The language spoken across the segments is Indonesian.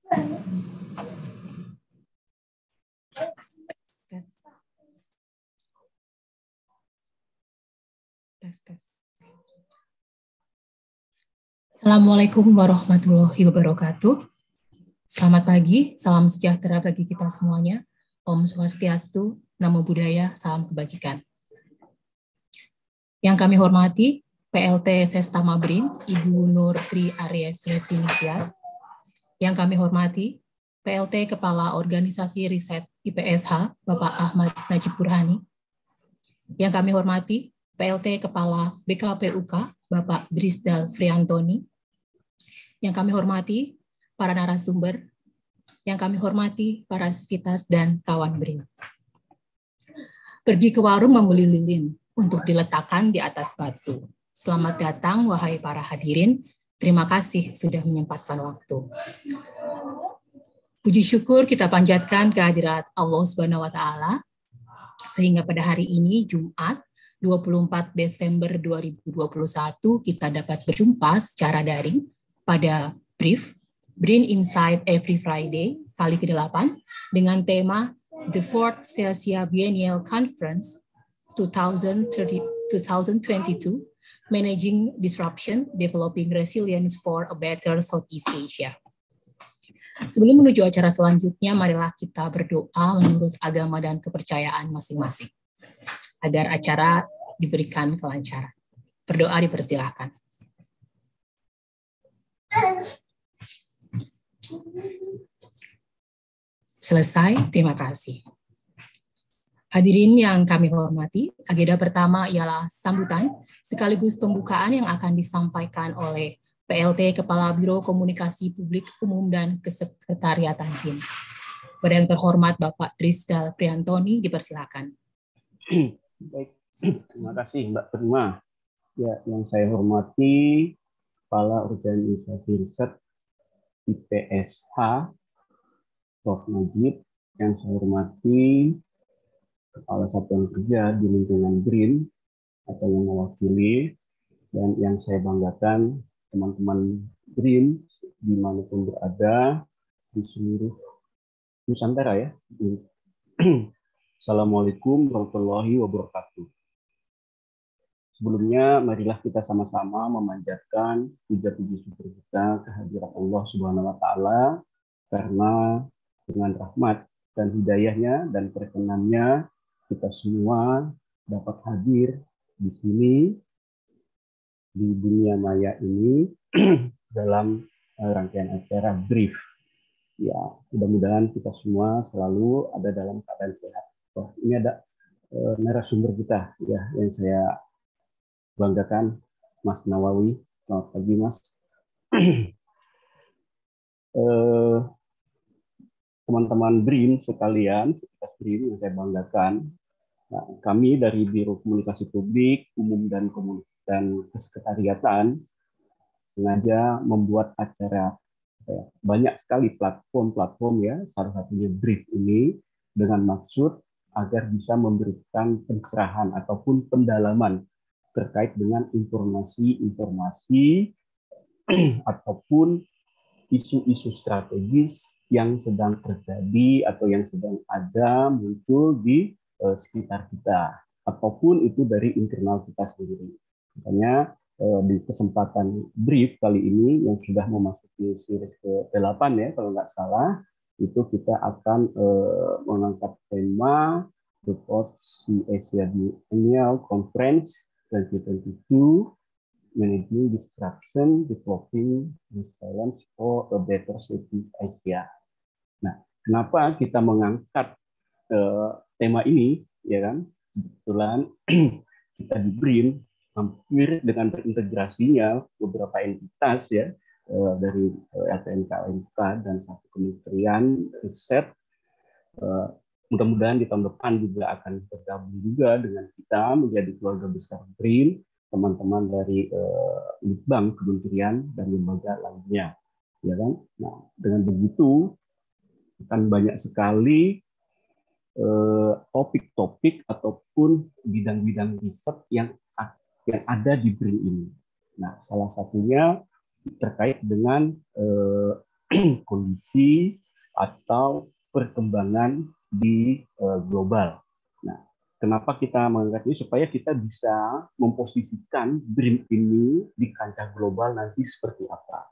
Assalamualaikum warahmatullahi wabarakatuh. Selamat pagi, salam sejahtera bagi kita semuanya. Om Swastiastu, Namo Buddhaya, salam kebajikan. Yang kami hormati, PLT Sestama BRIN, Ibu Nur Tri Aries Restinityas. Yang kami hormati, PLT Kepala Organisasi Riset IPSH, Bapak Ahmad Najib Burhani. Yang kami hormati, PLT Kepala BKPUK, Bapak Drisdal Friantoni. Yang kami hormati, para narasumber. Yang kami hormati, para sivitas dan kawan BRIN. Pergi ke warung membeli lilin untuk diletakkan di atas batu. Selamat datang, wahai para hadirin. Terima kasih sudah menyempatkan waktu. Puji syukur kita panjatkan kehadirat Allah Subhanahu wa Ta'ala, sehingga pada hari ini, Jumat, 24 Desember 2021 kita dapat berjumpa secara daring pada BRIN Insight Every Friday kali ke-8 dengan tema The Fourth Celsia Biennial Conference 2022 Managing Disruption, Developing Resilience for a Better Southeast Asia. Sebelum menuju acara selanjutnya, marilah kita berdoa menurut agama dan kepercayaan masing-masing, agar acara diberikan kelancaran. Berdoa dipersilahkan. Selesai, terima kasih. Hadirin yang kami hormati, agenda pertama ialah sambutan sekaligus pembukaan yang akan disampaikan oleh PLT Kepala Biro Komunikasi Publik Umum dan Kesekretariatan BRIN. Pada yang terhormat Bapak Drisdal Friantoni, dipersilakan. Baik, terima kasih Mbak Prima. Ya, yang saya hormati Kepala Organisasi Riset IPSH, Prof. Najib. Yang saya hormati Kepala Satuan Kerja di lingkungan BRIN atau yang mewakili, dan yang saya banggakan teman-teman BRIN dimanapun berada di seluruh Nusantara ya. Assalamualaikum warahmatullahi wabarakatuh. Sebelumnya, marilah kita sama-sama memanjatkan puja-puji syukur kita kehadirat Allah Subhanahu wa Ta'ala, karena dengan rahmat dan hidayahnya dan perkenannya kita semua dapat hadir di sini di dunia maya ini dalam rangkaian acara brief. Ya, mudah-mudahan kita semua selalu ada dalam keadaan sehat. Wah, ini ada narasumber kita ya yang saya banggakan, Mas Nawawi. Selamat pagi, Mas. Teman-teman BRIN sekalian, BRIN yang saya banggakan, nah, kami dari Biro Komunikasi Publik Umum dan Kesekretariatan sengaja membuat acara banyak sekali platform ya, salah satunya brief ini dengan maksud agar bisa memberikan pencerahan ataupun pendalaman terkait dengan informasi-informasi ataupun isu-isu strategis yang sedang terjadi atau yang sedang ada muncul di sekitar kita, ataupun itu dari internal kita sendiri. Makanya di kesempatan brief kali ini yang sudah memasuki series ke-8 ya kalau nggak salah, itu kita akan mengangkat tema The Fourth Asia Biennial Conference 2022 Managing Disruption, Developing Resilience for a Better Southeast Asia. Nah, kenapa kita mengangkat tema ini, ya kan? Kebetulan kita di BRIN hampir dengan terintegrasinya beberapa entitas ya dari LTNK dan satu kementerian riset. Mudah-mudahan di tahun depan juga akan bergabung juga dengan kita menjadi keluarga besar BRIN, teman-teman dari Litbang, kementerian dan lembaga lainnya, ya kan? Nah, dengan begitu akan banyak sekali topik-topik ataupun bidang-bidang riset yang ada di BRIN ini. Nah, salah satunya terkait dengan kondisi atau perkembangan di global. Nah, kenapa kita mengangkat ini? Supaya kita bisa memposisikan BRIN ini di kancah global nanti seperti apa.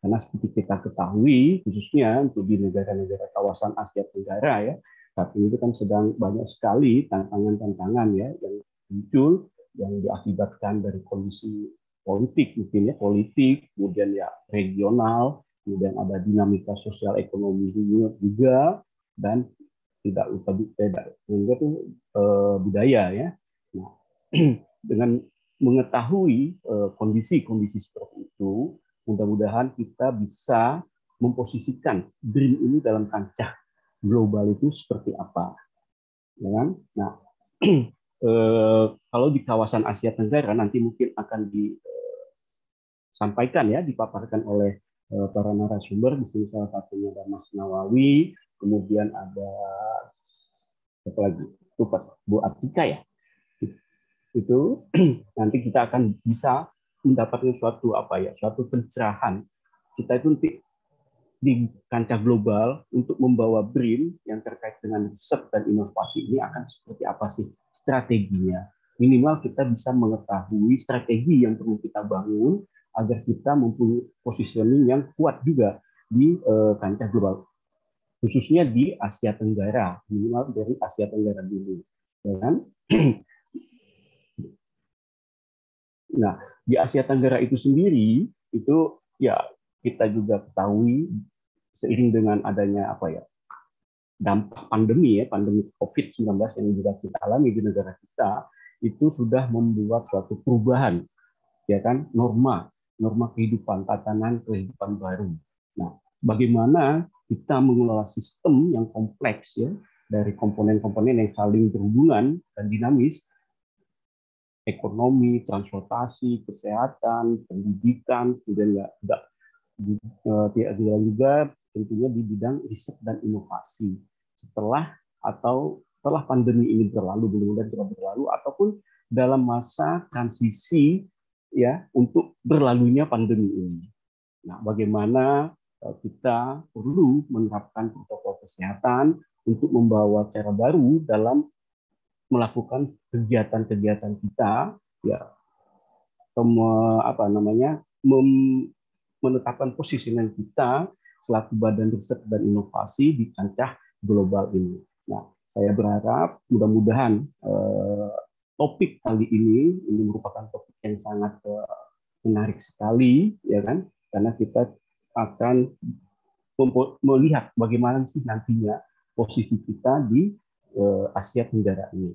Karena seperti kita ketahui, khususnya untuk di negara-negara kawasan Asia Tenggara ya, saat ini itu kan sedang banyak sekali tantangan-tantangan ya yang muncul yang diakibatkan dari kondisi politik mungkin ya, politik, kemudian ya regional, kemudian ada dinamika sosial ekonomi juga, dan tidak lupa juga tuh budaya ya. Nah, dengan mengetahui kondisi-kondisi seperti itu, mudah-mudahan kita bisa memposisikan BRIN ini dalam kancah global itu seperti apa, ya kan? Nah, kalau di kawasan Asia Tenggara nanti mungkin akan disampaikan ya, dipaparkan oleh para narasumber. Di sini salah satunya ada Mas Nawawi, kemudian ada apa lagi? Lupa, Bu Atika ya. Itu nanti kita akan bisa mendapatkan suatu apa ya, suatu pencerahan kita itu nanti di kancah global untuk membawa BRIN yang terkait dengan riset dan inovasi ini akan seperti apa sih strateginya. Minimal kita bisa mengetahui strategi yang perlu kita bangun agar kita mempunyai positioning yang kuat juga di kancah global, khususnya di Asia Tenggara, minimal dari Asia Tenggara dulu. Ya kan? Nah, di Asia Tenggara itu sendiri, itu ya kita juga ketahui seiring dengan adanya apa ya, dampak pandemi ya, pandemi COVID-19 yang juga kita alami di negara kita, itu sudah membuat suatu perubahan, ya kan, norma kehidupan, tatanan kehidupan baru. Nah, bagaimana kita mengelola sistem yang kompleks ya, dari komponen-komponen yang saling berhubungan dan dinamis, ekonomi, transportasi, kesehatan, pendidikan, kemudian tidak juga tentunya di bidang riset dan inovasi. Setelah pandemi ini berlalu, benar-benar sudah berlalu, ataupun dalam masa transisi ya untuk berlalunya pandemi ini. Nah, bagaimana kita perlu menerapkan protokol kesehatan untuk membawa cara baru dalam melakukan kegiatan-kegiatan kita ya, apa namanya, menetapkan posisinya kita selaku badan riset dan inovasi di kancah global ini. Nah, saya berharap mudah-mudahan topik kali ini merupakan topik yang sangat menarik sekali, ya kan? Karena kita akan melihat bagaimana sih nantinya posisi kita di Asia Tenggara ini.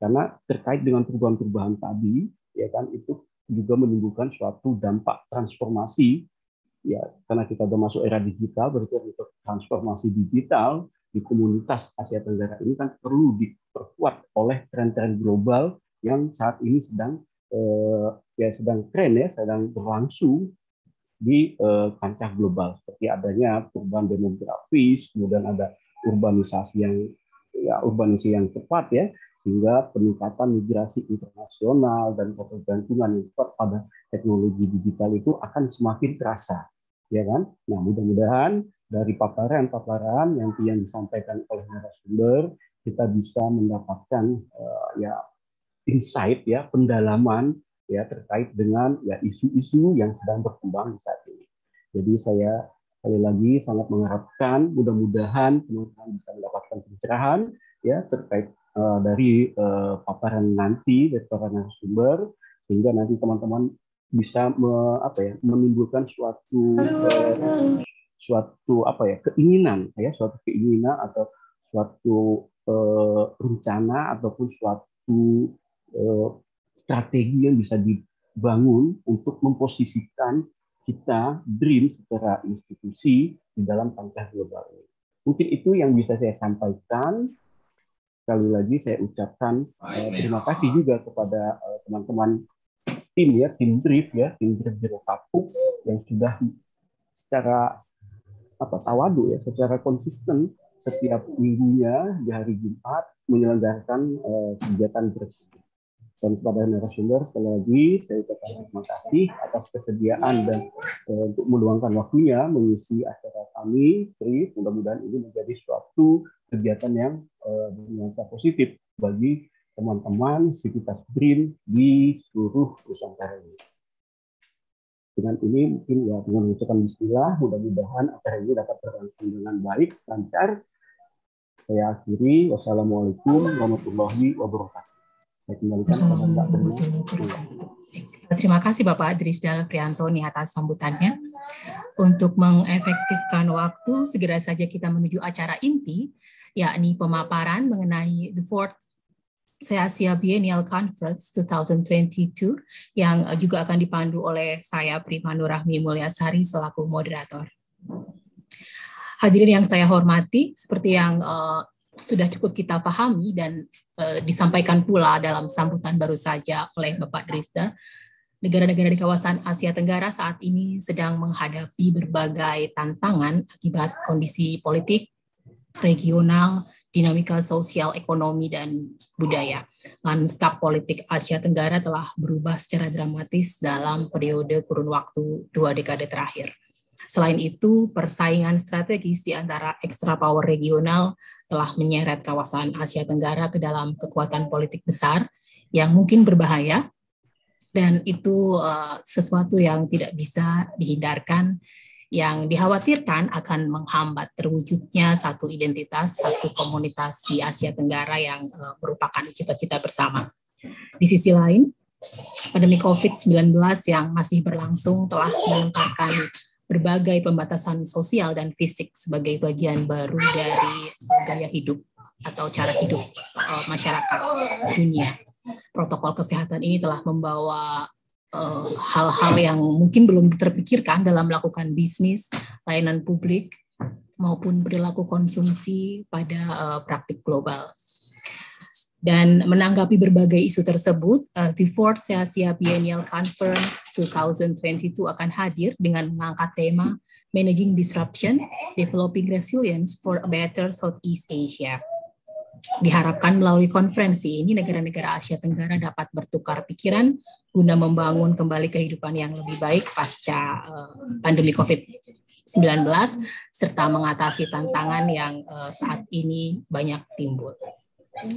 Karena terkait dengan perubahan-perubahan tadi, ya kan, itu juga menimbulkan suatu dampak transformasi ya, karena kita sudah masuk era digital, berarti untuk transformasi digital di komunitas Asia Tenggara ini kan perlu diperkuat oleh tren-tren global yang saat ini sedang sedang tren ya, sedang berlangsung di kancah global, seperti adanya perubahan demografis, kemudian ada urbanisasi yang cepat ya, sehingga peningkatan migrasi internasional dan ketergantungan yang kuat pada teknologi digital itu akan semakin terasa, ya kan? Nah, mudah-mudahan dari paparan-paparan yang disampaikan oleh narasumber kita bisa mendapatkan insight ya, pendalaman ya terkait dengan ya isu-isu yang sedang berkembang saat ini. Jadi saya sekali lagi sangat mengharapkan mudah-mudahan teman-teman bisa mendapatkan pencerahan ya terkait dari paparan nanti dari para narasumber, sehingga nanti teman-teman bisa menimbulkan suatu keinginan ya, suatu keinginan atau suatu rencana ataupun suatu strategi yang bisa dibangun untuk memposisikan kita BRIN secara institusi di dalam kancah global ini. Mungkin itu yang bisa saya sampaikan. Sekali lagi saya ucapkan terima kasih juga kepada teman-teman tim BRIF tim BRIF Biro Kapuk yang sudah secara tawadu ya, secara konsisten setiap minggunya di hari Jumat menyelenggarakan kegiatan BRIF. Dan kepada narasumber sekali lagi saya ucapkan terima kasih atas kesediaan dan untuk meluangkan waktunya mengisi acara kami. Mudah-mudahan ini menjadi suatu kegiatan yang bernuansa positif bagi teman-teman sivitas BRIN di seluruh Nusantara ini. Dengan ini mungkin ya dengan mengucapkan bismillah, mudah-mudahan acara ini dapat berlangsung dengan baik, lancar. Saya akhiri, wassalamualaikum warahmatullahi wabarakatuh. Saya kembalikan kepada Mbak Brina. Terima kasih Bapak Drisdal Priantoni atas sambutannya. Untuk mengefektifkan waktu, segera saja kita menuju acara inti, yakni pemaparan mengenai the fourth Asia Biennial Conference 2022 yang juga akan dipandu oleh saya Prima Nurahmi Mulyasari selaku moderator. Hadirin yang saya hormati, seperti yang sudah cukup kita pahami dan disampaikan pula dalam sambutan baru saja oleh Bapak Drisda, negara-negara di kawasan Asia Tenggara saat ini sedang menghadapi berbagai tantangan akibat kondisi politik, regional, dinamika sosial, ekonomi, dan budaya. Lanskap politik Asia Tenggara telah berubah secara dramatis dalam periode kurun waktu 2 dekade terakhir. Selain itu, persaingan strategis di antara extra power regional telah menyeret kawasan Asia Tenggara ke dalam kekuatan politik besar yang mungkin berbahaya, dan itu sesuatu yang tidak bisa dihindarkan, yang dikhawatirkan akan menghambat terwujudnya satu identitas, satu komunitas di Asia Tenggara yang merupakan cita-cita bersama. Di sisi lain, pandemi COVID-19 yang masih berlangsung telah melontarkan berbagai pembatasan sosial dan fisik sebagai bagian baru dari gaya hidup atau cara hidup masyarakat dunia. Protokol kesehatan ini telah membawa hal-hal yang mungkin belum terpikirkan dalam melakukan bisnis, layanan publik, maupun perilaku konsumsi pada praktik global. Dan menanggapi berbagai isu tersebut, the fourth Asia Biennial Conference 2022 akan hadir dengan mengangkat tema Managing Disruption, Developing Resilience for a Better Southeast Asia. Diharapkan melalui konferensi ini negara-negara Asia Tenggara dapat bertukar pikiran guna membangun kembali kehidupan yang lebih baik pasca pandemi COVID-19 serta mengatasi tantangan yang saat ini banyak timbul.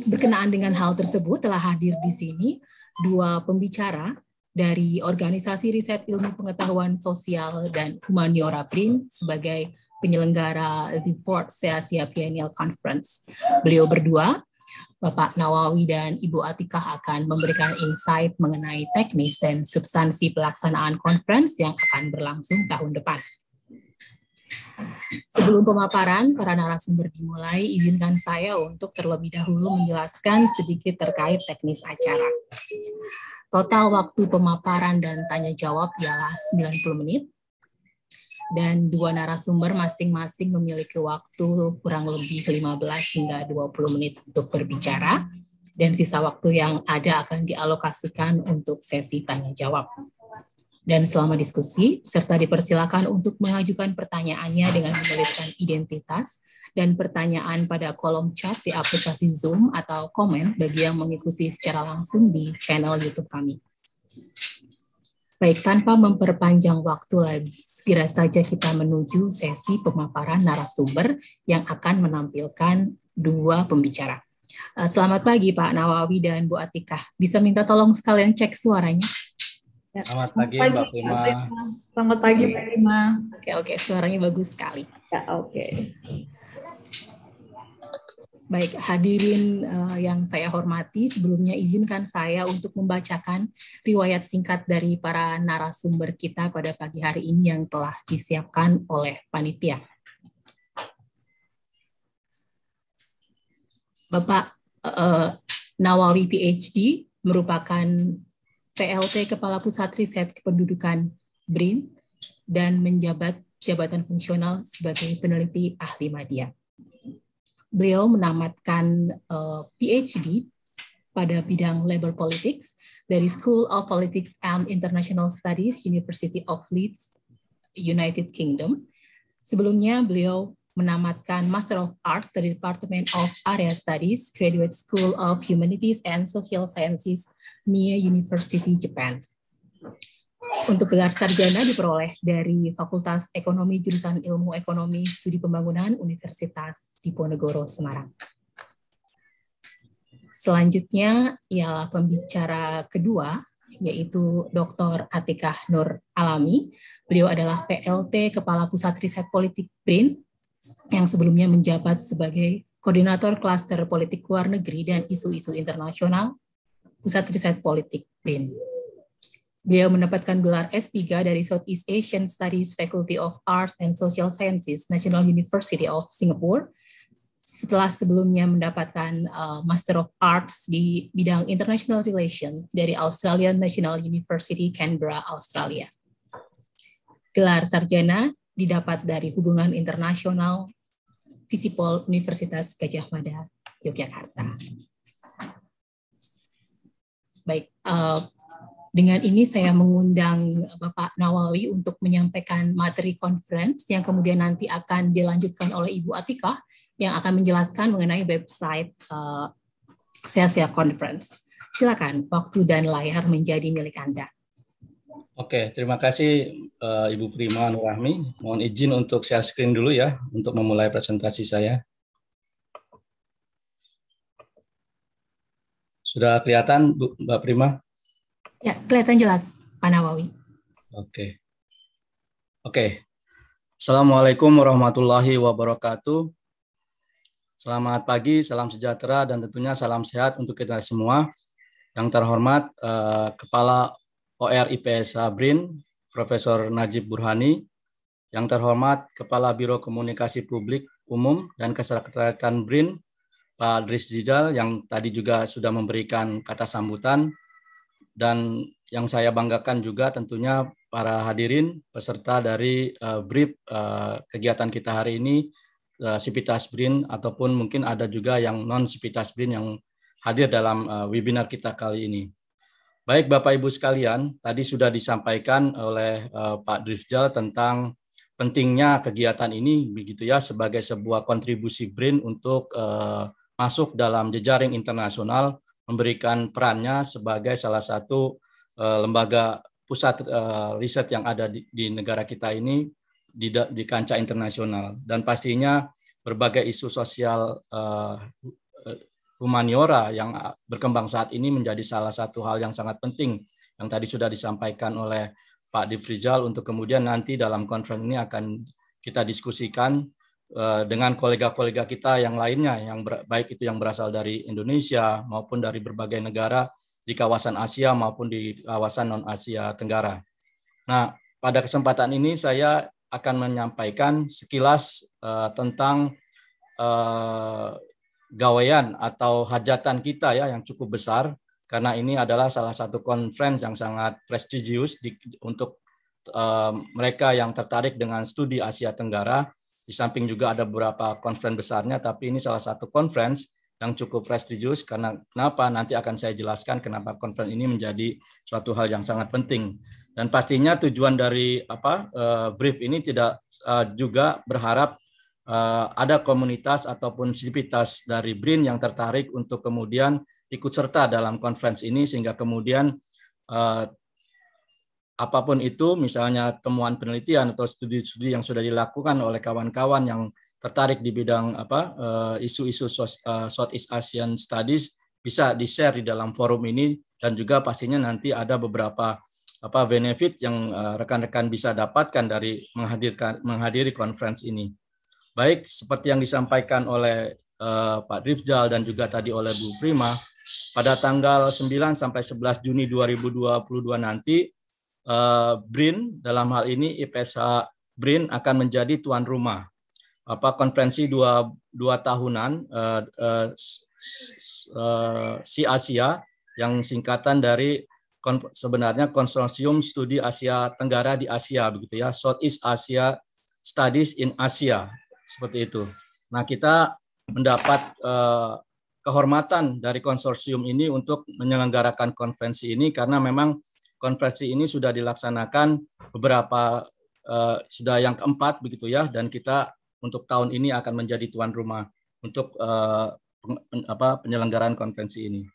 Berkenaan dengan hal tersebut telah hadir di sini dua pembicara dari Organisasi Riset Ilmu Pengetahuan Sosial dan Humaniora BRIN sebagai penyelenggara the fourth Asia Biennial Conference. Beliau berdua, Bapak Nawawi dan Ibu Atikah, akan memberikan insight mengenai teknis dan substansi pelaksanaan conference yang akan berlangsung tahun depan. Sebelum pemaparan para narasumber dimulai, izinkan saya untuk terlebih dahulu menjelaskan sedikit terkait teknis acara. Total waktu pemaparan dan tanya jawab ialah 90 menit. Dan dua narasumber masing-masing memiliki waktu kurang lebih 15 hingga 20 menit untuk berbicara, dan sisa waktu yang ada akan dialokasikan untuk sesi tanya-jawab. Dan selama diskusi, serta dipersilakan untuk mengajukan pertanyaannya dengan menuliskan identitas dan pertanyaan pada kolom chat di aplikasi Zoom atau komen bagi yang mengikuti secara langsung di channel YouTube kami. Baik, tanpa memperpanjang waktu lagi, segera saja kita menuju sesi pemaparan narasumber yang akan menampilkan dua pembicara. Selamat pagi Pak Nawawi dan Bu Atikah. Bisa minta tolong sekalian cek suaranya? Ya. Selamat pagi Mbak Prima. Selamat pagi Mbak Prima. Oke, suaranya bagus sekali. Ya, oke. Baik, hadirin yang saya hormati, sebelumnya izinkan saya untuk membacakan riwayat singkat dari para narasumber kita pada pagi hari ini yang telah disiapkan oleh panitia. Bapak Nawawi PhD merupakan PLT Kepala Pusat Riset Kependudukan BRIN dan menjabat jabatan fungsional sebagai peneliti ahli media. Beliau menamatkan PhD pada bidang labor politics dari School of Politics and International Studies, University of Leeds, United Kingdom. Sebelumnya beliau menamatkan Master of Arts dari Department of Area Studies, Graduate School of Humanities and Social Sciences, Mie University, Japan. Untuk gelar sarjana diperoleh dari Fakultas Ekonomi jurusan Ilmu Ekonomi Studi Pembangunan Universitas Diponegoro, Semarang. Selanjutnya ialah pembicara kedua, yaitu Dr. Atikah Nur Alami. Beliau adalah PLT Kepala Pusat Riset Politik BRIN, yang sebelumnya menjabat sebagai Koordinator Klaster Politik Luar Negeri dan Isu-Isu Internasional Pusat Riset Politik BRIN. Beliau mendapatkan gelar S3 dari Southeast Asian Studies Faculty of Arts and Social Sciences, National University of Singapore, setelah sebelumnya mendapatkan Master of Arts di bidang International Relations dari Australian National University, Canberra, Australia. Gelar sarjana didapat dari Hubungan Internasional Visipol Universitas Gadjah Mada, Yogyakarta. Baik, dengan ini saya mengundang Bapak Nawawi untuk menyampaikan materi conference yang kemudian nanti akan dilanjutkan oleh Ibu Atikah yang akan menjelaskan mengenai website SEASIA Conference. Silakan, waktu dan layar menjadi milik Anda. Oke, terima kasih Ibu Prima Nurrahmi. Mohon izin untuk share screen dulu ya, untuk memulai presentasi saya. Sudah kelihatan, Mbak Prima? Ya, kelihatan jelas, Pak Nawawi. Oke. Assalamualaikum warahmatullahi wabarakatuh. Selamat pagi, salam sejahtera, dan tentunya salam sehat untuk kita semua. Yang terhormat, Kepala OR IPSH BRIN, Profesor Najib Burhani. Yang terhormat, Kepala Biro Komunikasi Publik Umum dan Keserakataan BRIN, Pak Dris Rizal, yang tadi juga sudah memberikan kata sambutan. Dan yang saya banggakan juga tentunya para hadirin peserta dari brief kegiatan kita hari ini, Sivitas BRIN, ataupun mungkin ada juga yang non-Sivitas BRIN yang hadir dalam webinar kita kali ini. Baik Bapak Ibu sekalian, tadi sudah disampaikan oleh Pak Drifjal tentang pentingnya kegiatan ini begitu ya, sebagai sebuah kontribusi BRIN untuk masuk dalam jejaring internasional, memberikan perannya sebagai salah satu lembaga pusat riset yang ada di negara kita ini di kancah internasional. Dan pastinya berbagai isu sosial humaniora yang berkembang saat ini menjadi salah satu hal yang sangat penting yang tadi sudah disampaikan oleh Pak Difrizal, untuk kemudian nanti dalam konferensi ini akan kita diskusikan dengan kolega-kolega kita yang lainnya, yang baik itu yang berasal dari Indonesia maupun dari berbagai negara di kawasan Asia maupun di kawasan non-Asia Tenggara. Nah, pada kesempatan ini saya akan menyampaikan sekilas tentang gawean atau hajatan kita ya, yang cukup besar, karena ini adalah salah satu conference yang sangat prestisius untuk mereka yang tertarik dengan studi Asia Tenggara. Di samping juga ada beberapa conference besarnya, tapi ini salah satu conference yang cukup prestisius. Karena kenapa? Nanti akan saya jelaskan kenapa conference ini menjadi suatu hal yang sangat penting. Dan pastinya tujuan dari brief ini tidak juga berharap ada komunitas ataupun sivitas dari BRIN yang tertarik untuk kemudian ikut serta dalam conference ini, sehingga kemudian apapun itu, misalnya temuan penelitian atau studi-studi yang sudah dilakukan oleh kawan-kawan yang tertarik di bidang isu-isu Southeast Asian Studies, bisa di-share di dalam forum ini. Dan juga pastinya nanti ada beberapa benefit yang rekan-rekan bisa dapatkan dari menghadiri conference ini. Baik, seperti yang disampaikan oleh Pak Drifjal dan juga tadi oleh Bu Prima, pada tanggal 9 sampai 11 Juni 2022 nanti, BRIN, dalam hal ini IPSH BRIN, akan menjadi tuan rumah konferensi dua tahunan SEASIA, yang singkatan dari sebenarnya Konsorsium Studi Asia Tenggara di Asia, begitu ya, Southeast Asia Studies in Asia, seperti itu. Nah, kita mendapat kehormatan dari konsorsium ini untuk menyelenggarakan konferensi ini, karena memang konferensi ini sudah dilaksanakan beberapa, sudah yang keempat begitu ya, dan kita untuk tahun ini akan menjadi tuan rumah untuk penyelenggaraan konferensi ini.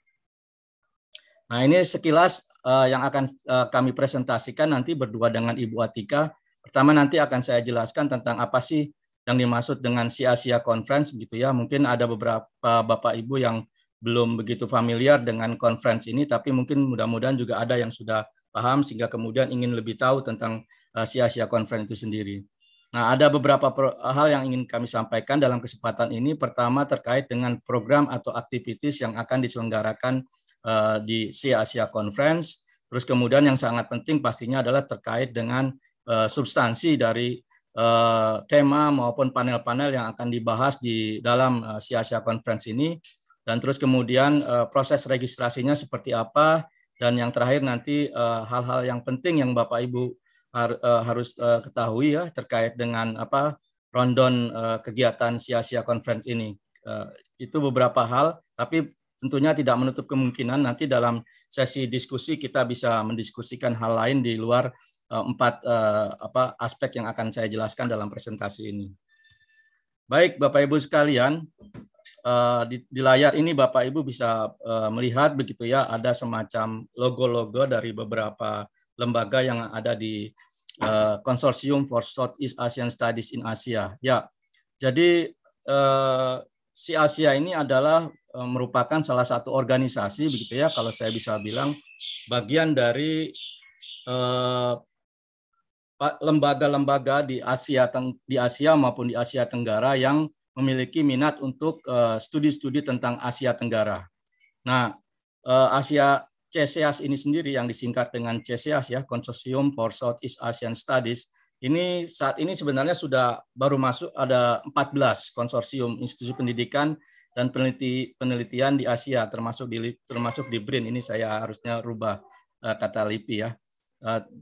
Nah, ini sekilas yang akan kami presentasikan nanti berdua dengan Ibu Atika. Pertama nanti akan saya jelaskan tentang apa sih yang dimaksud dengan Asia Conference begitu ya. Mungkin ada beberapa Bapak Ibu yang belum begitu familiar dengan conference ini, tapi mungkin mudah-mudahan juga ada yang sudah paham sehingga kemudian ingin lebih tahu tentang Asia Conference itu sendiri. Nah, ada beberapa hal yang ingin kami sampaikan dalam kesempatan ini. Pertama terkait dengan program atau aktivitas yang akan diselenggarakan di Asia Conference. Terus kemudian yang sangat penting pastinya adalah terkait dengan substansi dari tema maupun panel-panel yang akan dibahas di dalam Asia Conference ini. Dan terus kemudian proses registrasinya seperti apa. Dan yang terakhir nanti hal-hal yang penting yang Bapak Ibu harus ketahui ya terkait dengan rundown kegiatan Asia Conference ini. Itu beberapa hal, tapi tentunya tidak menutup kemungkinan nanti dalam sesi diskusi kita bisa mendiskusikan hal lain di luar 4 aspek yang akan saya jelaskan dalam presentasi ini. Baik, Bapak Ibu sekalian, di layar ini Bapak Ibu bisa melihat begitu ya, ada semacam logo-logo dari beberapa lembaga yang ada di Consortium for Southeast Asian Studies in Asia. Ya, jadi Asia ini adalah merupakan salah satu organisasi begitu ya, kalau saya bisa bilang bagian dari lembaga-lembaga di Asia maupun di Asia Tenggara yang memiliki minat untuk studi-studi tentang Asia Tenggara. Nah, CSEAS ini sendiri yang disingkat dengan CSEAS ya, Consortium for Southeast Asian Studies, ini saat ini sebenarnya sudah baru masuk ada 14 konsorsium institusi pendidikan dan penelitian di Asia, termasuk di BRIN. Ini saya harusnya rubah kata LIPI ya.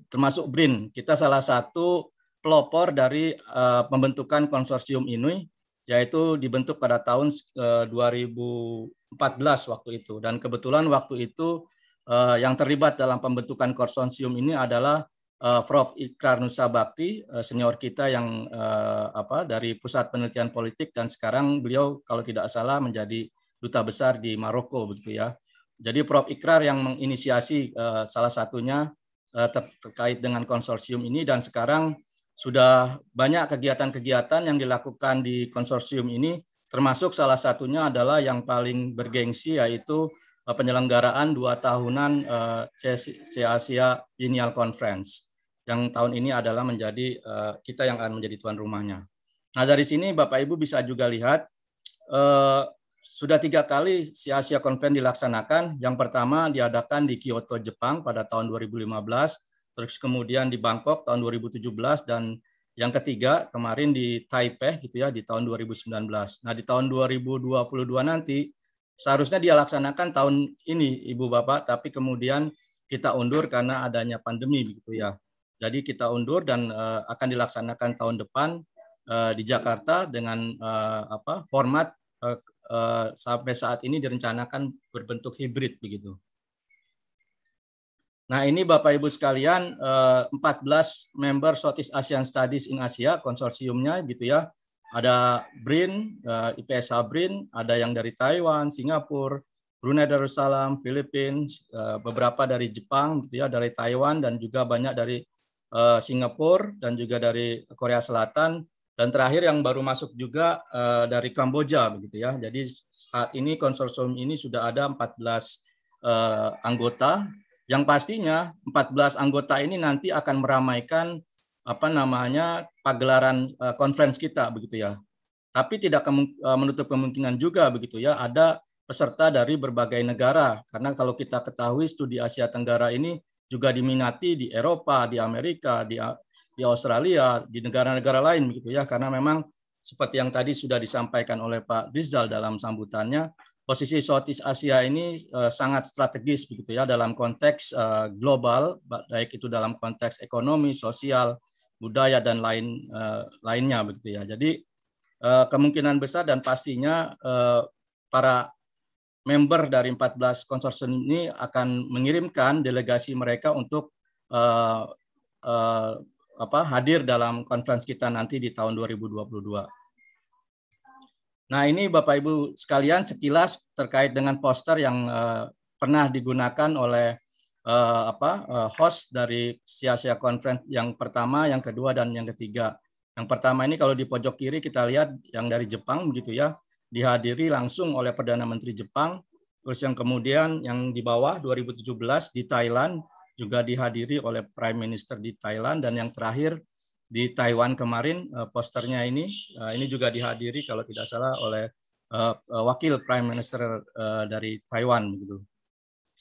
Termasuk BRIN, kita salah satu pelopor dari pembentukan konsorsium ini, yaitu dibentuk pada tahun 2014 waktu itu. Dan kebetulan waktu itu yang terlibat dalam pembentukan konsorsium ini adalah Prof. Ikrar Nusa Bakti, senior kita yang dari Pusat Penelitian Politik, dan sekarang beliau kalau tidak salah menjadi duta besar di Maroko begitu ya. Jadi Prof. Ikrar yang menginisiasi salah satunya terkait dengan konsorsium ini, dan sekarang sudah banyak kegiatan-kegiatan yang dilakukan di konsorsium ini, termasuk salah satunya adalah yang paling bergengsi yaitu penyelenggaraan 2 tahunan Asia Biennial Conference yang tahun ini adalah menjadi kita yang akan menjadi tuan rumahnya. Nah, dari sini Bapak Ibu bisa juga lihat sudah 3 kali Asia Conference dilaksanakan. Yang pertama diadakan di Kyoto, Jepang pada tahun 2015, terus kemudian di Bangkok tahun 2017, dan yang ketiga kemarin di Taipei gitu ya di tahun 2019. Nah, di tahun 2022 nanti seharusnya dia laksanakan tahun ini Ibu Bapak, tapi kemudian kita undur karena adanya pandemi begitu ya. Jadi kita undur dan akan dilaksanakan tahun depan di Jakarta dengan format sampai saat ini direncanakan berbentuk hibrid begitu. Nah, ini Bapak Ibu sekalian 14 member Southeast Asian Studies in Asia konsorsiumnya gitu ya. Ada BRIN, IPSH BRIN, ada yang dari Taiwan, Singapura, Brunei Darussalam, Filipina, beberapa dari Jepang gitu ya, dari Taiwan, dan juga banyak dari Singapura dan juga dari Korea Selatan, dan terakhir yang baru masuk juga dari Kamboja begitu ya. Jadi saat ini konsorsium ini sudah ada 14 anggota, yang pastinya 14 anggota ini nanti akan meramaikan pagelaran conference kita begitu ya. Tapi tidak menutup kemungkinan juga begitu ya, ada peserta dari berbagai negara, karena kalau kita ketahui studi Asia Tenggara ini juga diminati di Eropa, di Amerika, di Australia, di negara-negara lain begitu ya, karena memang seperti yang tadi sudah disampaikan oleh Pak Rizal dalam sambutannya, posisi Southeast Asia ini sangat strategis begitu ya dalam konteks global, baik itu dalam konteks ekonomi, sosial, budaya, dan lainnya begitu ya. Jadi kemungkinan besar dan pastinya para member dari 14 konsorsium ini akan mengirimkan delegasi mereka untuk hadir dalam conference kita nanti di tahun 2022. Nah, ini Bapak Ibu sekalian sekilas terkait dengan poster yang pernah digunakan oleh host dari Asia Conference yang pertama, yang kedua, dan yang ketiga. Yang pertama ini kalau di pojok kiri kita lihat yang dari Jepang begitu ya, dihadiri langsung oleh Perdana Menteri Jepang. Terus yang kemudian yang di bawah 2017 di Thailand juga dihadiri oleh Prime Minister di Thailand, dan yang terakhir di Taiwan kemarin posternya ini juga dihadiri kalau tidak salah oleh wakil Prime Minister dari Taiwan begitu.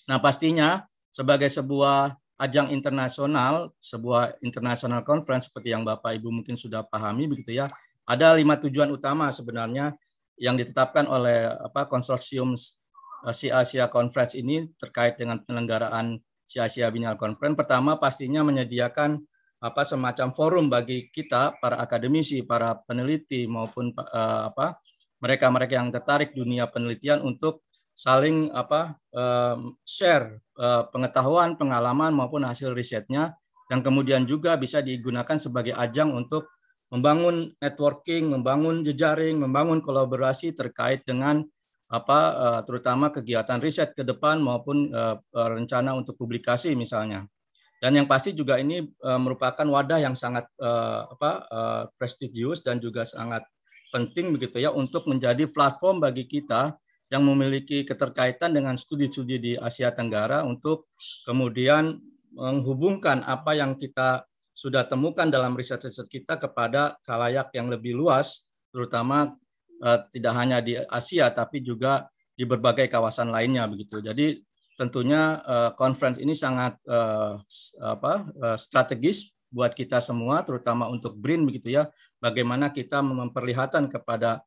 Nah, pastinya sebagai sebuah ajang internasional, sebuah international conference seperti yang Bapak Ibu mungkin sudah pahami begitu ya, ada 5 tujuan utama sebenarnya yang ditetapkan oleh konsorsium Asia Conference ini terkait dengan penyelenggaraan Asia Biennial Conference. Pertama, pastinya menyediakan semacam forum bagi kita, para akademisi, para peneliti maupun mereka-mereka yang tertarik dunia penelitian untuk saling share pengetahuan, pengalaman maupun hasil risetnya, yang kemudian juga bisa digunakan sebagai ajang untuk membangun networking, membangun jejaring, membangun kolaborasi terkait dengan terutama kegiatan riset ke depan maupun rencana untuk publikasi misalnya. Dan yang pasti juga ini merupakan wadah yang sangat prestigius dan juga sangat penting begitu ya untuk menjadi platform bagi kita yang memiliki keterkaitan dengan studi-studi di Asia Tenggara untuk kemudian menghubungkan apa yang kita sudah temukan dalam riset-riset kita kepada khalayak yang lebih luas, terutama tidak hanya di Asia tapi juga di berbagai kawasan lainnya begitu. Jadi tentunya conference ini sangat strategis buat kita semua, terutama untuk BRIN begitu ya. Bagaimana kita memperlihatkan kepada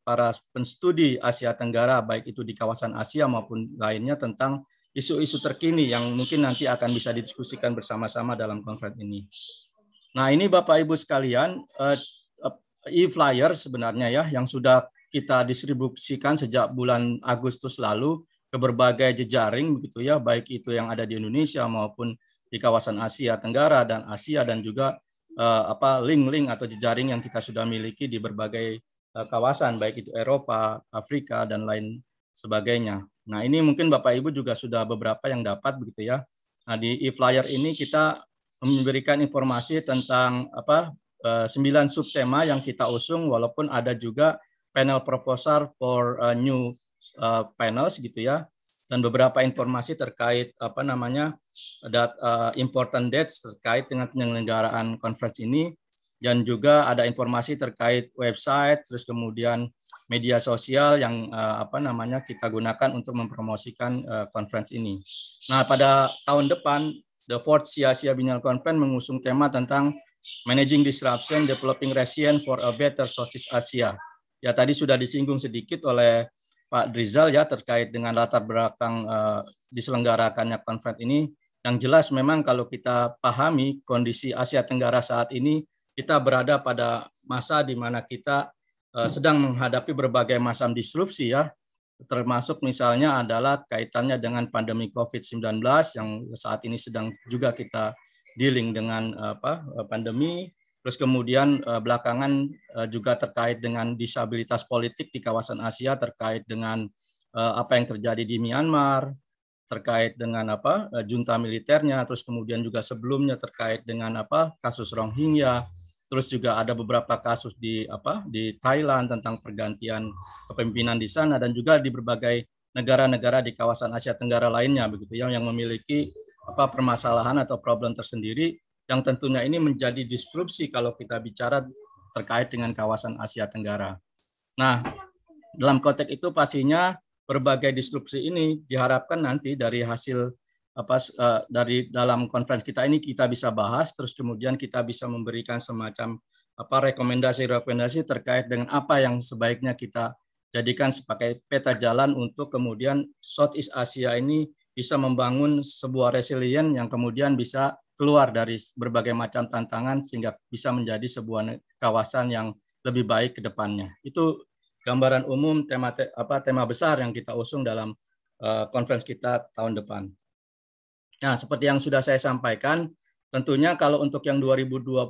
para penstudi Asia Tenggara baik itu di kawasan Asia maupun lainnya tentang isu-isu terkini yang mungkin nanti akan bisa didiskusikan bersama-sama dalam conference ini. Nah, ini Bapak Ibu sekalian e-flyer sebenarnya ya yang sudah kita distribusikan sejak bulan Agustus lalu ke berbagai jejaring begitu ya, baik itu yang ada di Indonesia maupun di kawasan Asia Tenggara dan Asia, dan juga link-link atau jejaring yang kita sudah miliki di berbagai kawasan baik itu Eropa, Afrika dan lain sebagainya. Nah, ini mungkin Bapak Ibu juga sudah beberapa yang dapat begitu ya. Nah, di e-flyer ini kita memberikan informasi tentang 9 subtema yang kita usung, walaupun ada juga panel proposal for new panels gitu ya, dan beberapa informasi terkait important dates terkait dengan penyelenggaraan conference ini, dan juga ada informasi terkait website, terus kemudian media sosial yang kita gunakan untuk mempromosikan conference ini. Nah, pada tahun depan the 4th Asia Biennial Conference mengusung tema tentang Managing Disruption, Developing Resilience for a Better Southeast Asia. Ya, tadi sudah disinggung sedikit oleh Pak Drizal ya terkait dengan latar belakang diselenggarakannya conference ini. Yang jelas memang kalau kita pahami kondisi Asia Tenggara saat ini, kita berada pada masa di mana kita sedang menghadapi berbagai macam disrupsi ya, termasuk misalnya adalah kaitannya dengan pandemi COVID-19 yang saat ini sedang juga kita dealing dengan pandemi. Terus kemudian belakangan juga terkait dengan disabilitas politik di kawasan Asia, terkait dengan apa yang terjadi di Myanmar, terkait dengan junta militernya, terus kemudian juga sebelumnya terkait dengan kasus Rohingya, terus juga ada beberapa kasus di Thailand tentang pergantian kepemimpinan di sana, dan juga di berbagai negara-negara di kawasan Asia Tenggara lainnya begitu ya, yang memiliki permasalahan atau problem tersendiri, yang tentunya ini menjadi disrupsi kalau kita bicara terkait dengan kawasan Asia Tenggara. Nah, dalam konteks itu pastinya berbagai disrupsi ini diharapkan nanti dari hasil dari dalam konferensi kita ini kita bisa bahas, terus kemudian kita bisa memberikan semacam rekomendasi-rekomendasi terkait dengan apa yang sebaiknya kita jadikan sebagai peta jalan untuk kemudian Southeast Asia ini bisa membangun sebuah resilient yang kemudian bisa keluar dari berbagai macam tantangan sehingga bisa menjadi sebuah kawasan yang lebih baik ke depannya. Itu gambaran umum tema besar yang kita usung dalam konferensi kita tahun depan. Nah, seperti yang sudah saya sampaikan, tentunya kalau untuk yang 2022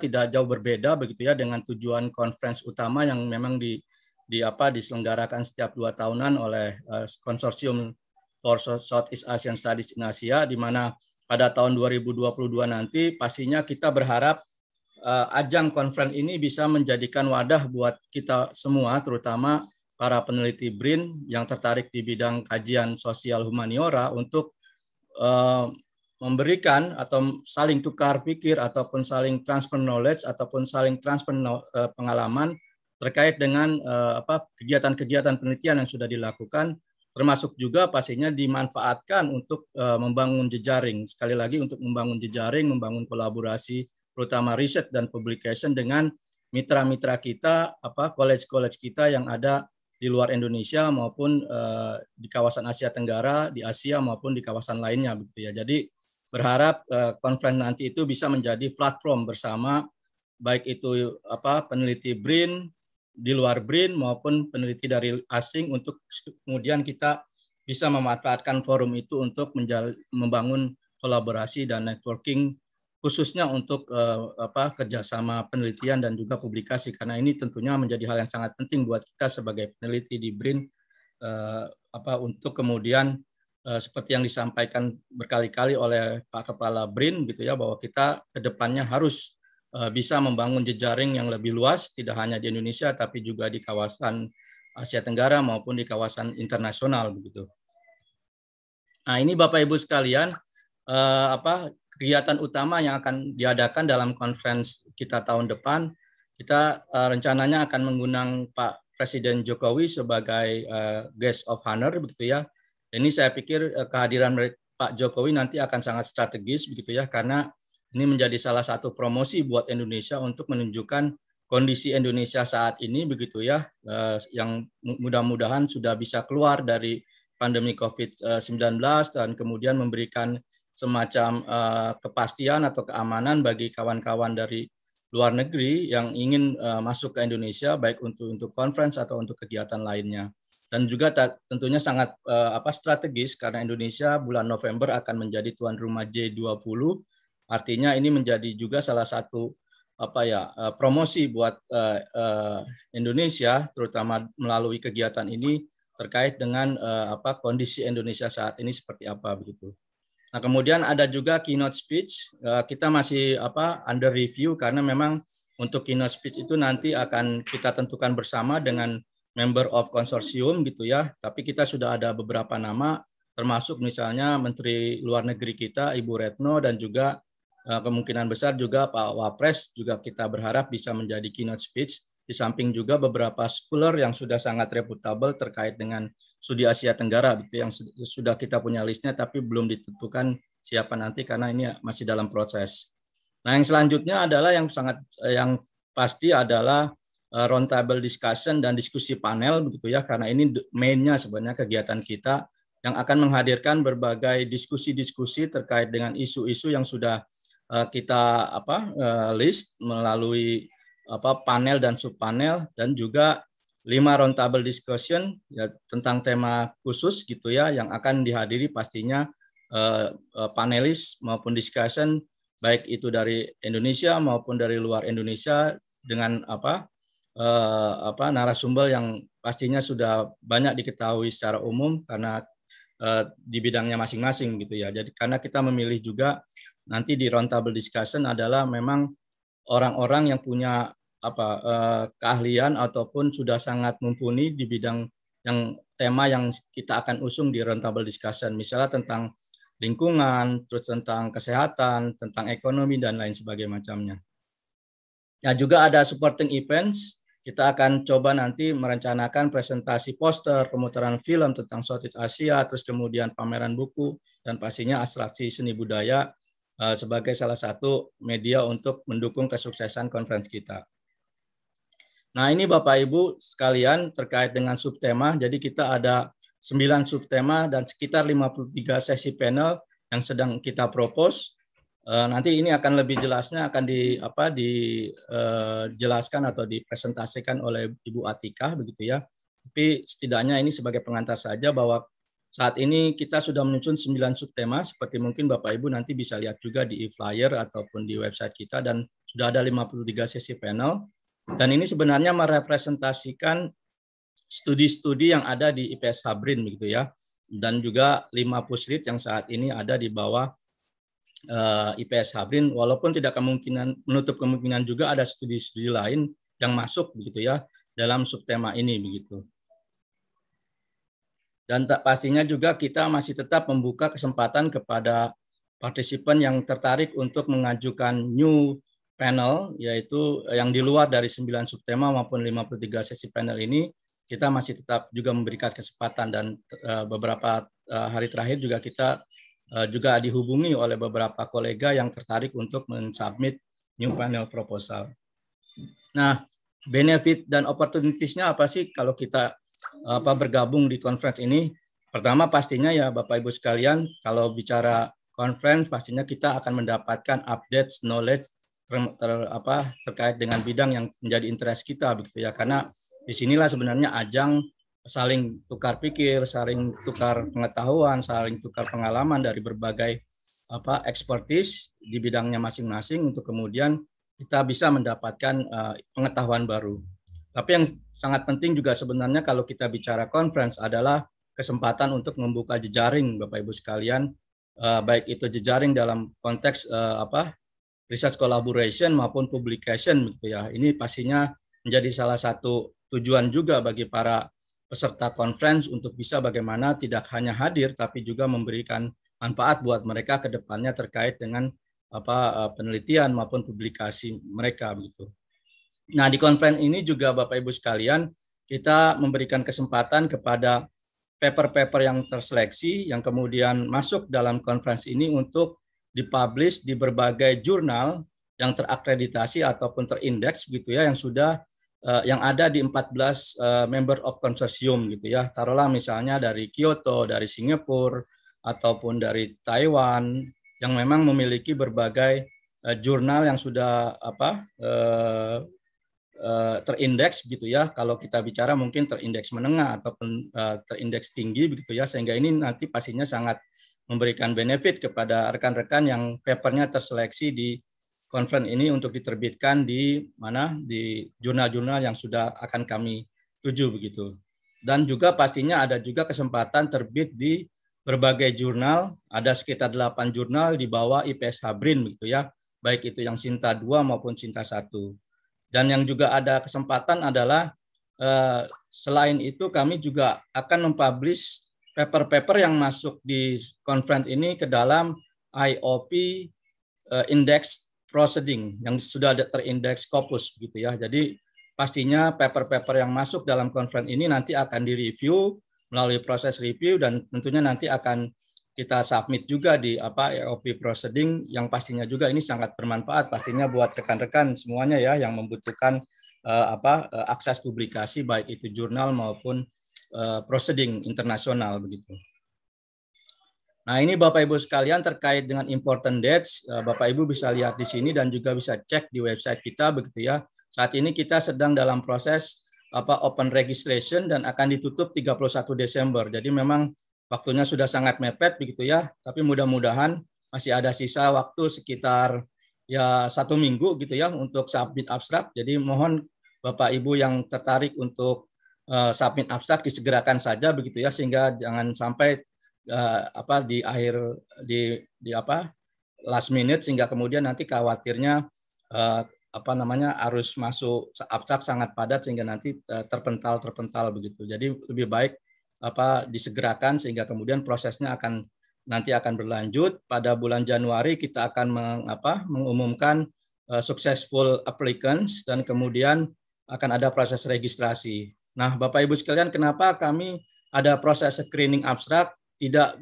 tidak jauh berbeda begitu ya dengan tujuan conference utama yang memang diselenggarakan setiap 2 tahunan oleh konsorsium for Southeast Asian Studies in Asia, di mana pada tahun 2022 nanti pastinya kita berharap ajang conference ini bisa menjadikan wadah buat kita semua, terutama para peneliti BRIN yang tertarik di bidang kajian sosial humaniora untuk memberikan atau saling tukar pikir ataupun saling transfer knowledge ataupun saling transfer pengalaman terkait dengan kegiatan-kegiatan penelitian yang sudah dilakukan, termasuk juga pastinya dimanfaatkan untuk membangun jejaring. Sekali lagi untuk membangun jejaring, membangun kolaborasi, terutama riset dan publication dengan mitra-mitra kita, college-college kita yang ada di luar Indonesia maupun di kawasan Asia Tenggara, di Asia maupun di kawasan lainnya, begitu ya. Jadi berharap conference nanti itu bisa menjadi platform bersama, baik itu peneliti BRIN di luar BRIN maupun peneliti dari asing, untuk kemudian kita bisa memanfaatkan forum itu untuk membangun kolaborasi dan networking, khususnya untuk kerjasama penelitian dan juga publikasi, karena ini tentunya menjadi hal yang sangat penting buat kita sebagai peneliti di BRIN untuk kemudian seperti yang disampaikan berkali-kali oleh Pak Kepala BRIN gitu ya, bahwa kita ke depannya harus bisa membangun jejaring yang lebih luas, tidak hanya di Indonesia tapi juga di kawasan Asia Tenggara maupun di kawasan internasional begitu. Nah, ini Bapak Ibu sekalian, kegiatan utama yang akan diadakan dalam conference kita tahun depan. Kita rencananya akan mengundang Pak Presiden Jokowi sebagai guest of honor begitu ya. Ini saya pikir kehadiran Pak Jokowi nanti akan sangat strategis begitu ya, karena ini menjadi salah satu promosi buat Indonesia untuk menunjukkan kondisi Indonesia saat ini begitu ya, yang mudah-mudahan sudah bisa keluar dari pandemi COVID-19 dan kemudian memberikan semacam kepastian atau keamanan bagi kawan-kawan dari luar negeri yang ingin masuk ke Indonesia, baik untuk conference atau untuk kegiatan lainnya. Dan juga tentunya sangat strategis karena Indonesia bulan November akan menjadi tuan rumah G20. Artinya ini menjadi juga salah satu promosi buat Indonesia, terutama melalui kegiatan ini terkait dengan kondisi Indonesia saat ini seperti apa begitu. Nah, kemudian ada juga keynote speech. Kita masih under review karena memang untuk keynote speech itu nanti akan kita tentukan bersama dengan member of konsorsium gitu ya. Tapi kita sudah ada beberapa nama, termasuk misalnya Menteri Luar Negeri kita Ibu Retno, dan juga kemungkinan besar juga Pak Wapres juga kita berharap bisa menjadi keynote speech. Di samping juga beberapa scholar yang sudah sangat reputable terkait dengan studi Asia Tenggara gitu, yang sudah kita punya listnya tapi belum ditentukan siapa nanti karena ini masih dalam proses. Nah, yang selanjutnya adalah yang pasti adalah roundtable discussion dan diskusi panel begitu ya, karena ini mainnya sebenarnya kegiatan kita yang akan menghadirkan berbagai diskusi-diskusi terkait dengan isu-isu yang sudah kita list melalui panel dan subpanel, dan juga 5 roundtable discussion ya, tentang tema khusus gitu ya, yang akan dihadiri pastinya panelis maupun discussion baik itu dari Indonesia maupun dari luar Indonesia dengan narasumber yang pastinya sudah banyak diketahui secara umum karena di bidangnya masing-masing gitu ya. Jadi karena kita memilih juga nanti di roundtable discussion adalah memang orang-orang yang punya keahlian ataupun sudah sangat mumpuni di bidang yang tema yang kita akan usung di roundtable discussion, misalnya tentang lingkungan, terus tentang kesehatan, tentang ekonomi dan lain sebagainya macamnya. Nah, juga ada supporting events. Kita akan coba nanti merencanakan presentasi poster, pemutaran film tentang Southeast Asia, terus kemudian pameran buku, dan pastinya atraksi seni budaya sebagai salah satu media untuk mendukung kesuksesan conference kita. Nah, ini Bapak Ibu sekalian terkait dengan subtema. Jadi kita ada 9 subtema dan sekitar 53 sesi panel yang sedang kita propose. Nanti ini akan lebih jelasnya akan dijelaskan atau dipresentasikan oleh Ibu Atika begitu ya. Tapi setidaknya ini sebagai pengantar saja bahwa Saat ini kita sudah menyusun 9 subtema, seperti mungkin Bapak Ibu nanti bisa lihat juga di e-flyer ataupun di website kita, dan sudah ada 53 sesi panel. Dan ini sebenarnya merepresentasikan studi-studi yang ada di IPSH BRIN begitu ya. Dan juga 5 puslit yang saat ini ada di bawah IPSH BRIN, walaupun tidak menutup kemungkinan juga ada studi-studi lain yang masuk begitu ya dalam subtema ini begitu. Dan pastinya juga kita masih tetap membuka kesempatan kepada partisipan yang tertarik untuk mengajukan new panel, yaitu yang di luar dari 9 subtema maupun 53 sesi panel ini, kita masih tetap juga memberikan kesempatan. Dan beberapa hari terakhir juga kita juga dihubungi oleh beberapa kolega yang tertarik untuk mensubmit new panel proposal. Nah, benefit dan opportunities-nya apa sih kalau kita bergabung di conference ini? Pertama pastinya ya Bapak Ibu sekalian, kalau bicara conference pastinya kita akan mendapatkan update knowledge terkait dengan bidang yang menjadi interest kita begitu ya, karena disinilah sebenarnya ajang saling tukar pikir, saling tukar pengetahuan, saling tukar pengalaman dari berbagai expertise di bidangnya masing-masing untuk kemudian kita bisa mendapatkan pengetahuan baru. Tapi yang sangat penting juga sebenarnya kalau kita bicara conference adalah kesempatan untuk membuka jejaring Bapak Ibu sekalian, baik itu jejaring dalam konteks research collaboration maupun publication gitu ya. Ini pastinya menjadi salah satu tujuan juga bagi para peserta conference untuk bisa bagaimana tidak hanya hadir tapi juga memberikan manfaat buat mereka ke depannya terkait dengan penelitian maupun publikasi mereka begitu. Nah, di conference ini juga Bapak Ibu sekalian, kita memberikan kesempatan kepada paper-paper yang terseleksi yang kemudian masuk dalam conference ini untuk dipublish di berbagai jurnal yang terakreditasi ataupun terindeks gitu ya, yang sudah yang ada di 14 member of consortium gitu ya. Taruhlah misalnya dari Kyoto, dari Singapura ataupun dari Taiwan yang memang memiliki berbagai jurnal yang sudah terindeks gitu ya. Kalau kita bicara mungkin terindeks menengah ataupun terindeks tinggi begitu ya, sehingga ini nanti pastinya sangat memberikan benefit kepada rekan-rekan yang papernya terseleksi di conference ini untuk diterbitkan di jurnal-jurnal yang sudah akan kami tuju begitu. Dan juga pastinya ada juga kesempatan terbit di berbagai jurnal, ada sekitar 8 jurnal di bawah IPSH BRIN gitu ya, baik itu yang Sinta 2 maupun Sinta 1. Dan yang juga ada kesempatan adalah selain itu kami juga akan mempublish paper-paper yang masuk di conference ini ke dalam IOP Index Proceeding yang sudah ada terindeks Scopus gitu ya. Jadi pastinya paper-paper yang masuk dalam conference ini nanti akan direview melalui proses review dan tentunya nanti akan kita submit juga di IOP Proceeding yang pastinya juga ini sangat bermanfaat pastinya buat rekan-rekan semuanya ya yang membutuhkan akses publikasi baik itu jurnal maupun proceeding internasional begitu. Nah, ini Bapak Ibu sekalian terkait dengan important dates, Bapak Ibu bisa lihat di sini dan juga bisa cek di website kita begitu ya. Saat ini kita sedang dalam proses open registration dan akan ditutup 31 Desember. Jadi memang waktunya sudah sangat mepet begitu ya, tapi mudah-mudahan masih ada sisa waktu sekitar ya 1 minggu gitu ya untuk submit abstrak. Jadi mohon Bapak Ibu yang tertarik untuk submit abstrak disegerakan saja begitu ya, sehingga jangan sampai di akhir di last minute sehingga kemudian nanti khawatirnya arus masuk abstrak sangat padat sehingga nanti terpental begitu. Jadi lebih baik disegerakan sehingga kemudian prosesnya nanti akan berlanjut. Pada bulan Januari kita akan mengumumkan successful applicants dan kemudian akan ada proses registrasi. Nah, Bapak Ibu sekalian, kenapa kami ada proses screening abstrak tidak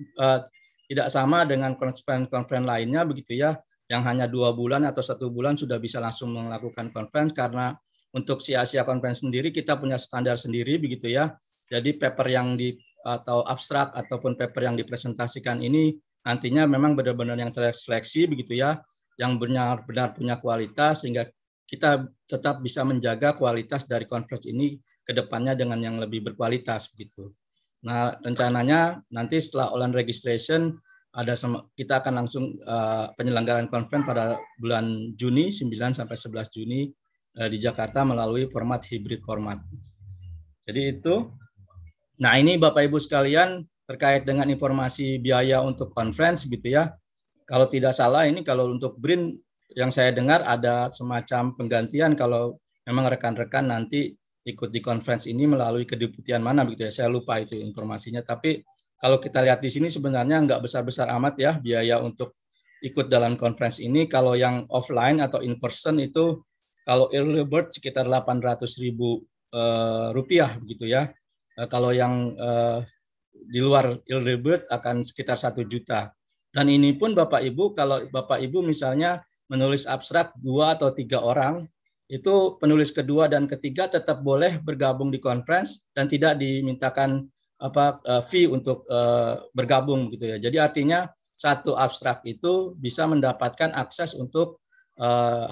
sama dengan conference lainnya begitu ya, yang hanya 2 bulan atau 1 bulan sudah bisa langsung melakukan conference, karena untuk si Asia Conference sendiri kita punya standar sendiri begitu ya. Jadi paper yang atau abstrak ataupun paper yang dipresentasikan ini nantinya memang benar-benar yang terseleksi begitu ya, yang benar-benar punya kualitas sehingga kita tetap bisa menjaga kualitas dari conference ini ke depannya dengan yang lebih berkualitas begitu. Nah, rencananya nanti setelah online registration kita akan langsung penyelenggaraan conference pada bulan Juni 9 sampai 11 Juni di Jakarta melalui format hybrid format. Jadi itu. Nah, ini Bapak Ibu sekalian terkait dengan informasi biaya untuk conference gitu ya. Kalau tidak salah ini kalau untuk BRIN yang saya dengar ada semacam penggantian kalau memang rekan-rekan nanti ikut di conference ini melalui kedeputian mana begitu ya. Saya lupa itu informasinya, tapi kalau kita lihat di sini sebenarnya nggak besar-besar amat ya biaya untuk ikut dalam conference ini. Kalau yang offline atau in person itu kalau early bird sekitar 800.000 rupiah begitu ya. Kalau yang di luar early bird akan sekitar 1 juta. Dan ini pun Bapak Ibu, kalau Bapak Ibu misalnya menulis abstrak 2 atau 3 orang, itu penulis kedua dan ketiga tetap boleh bergabung di conference dan tidak dimintakan fee untuk bergabung gitu ya. Jadi artinya satu abstrak itu bisa mendapatkan akses untuk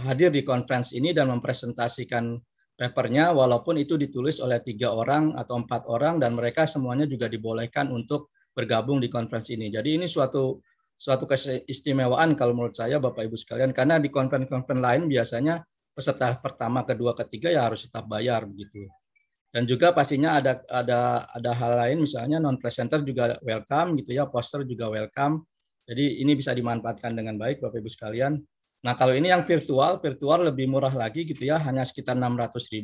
hadir di conference ini dan mempresentasikan papernya walaupun itu ditulis oleh 3 orang atau 4 orang dan mereka semuanya juga dibolehkan untuk bergabung di conference ini. Jadi ini suatu keistimewaan kalau menurut saya Bapak Ibu sekalian, karena di conference lain biasanya peserta pertama, kedua, ketiga ya harus tetap bayar begitu. Dan juga pastinya ada hal lain, misalnya non presenter juga welcome gitu ya, poster juga welcome. Jadi ini bisa dimanfaatkan dengan baik Bapak Ibu sekalian. Nah, kalau ini yang virtual lebih murah lagi gitu ya, hanya sekitar 600.000.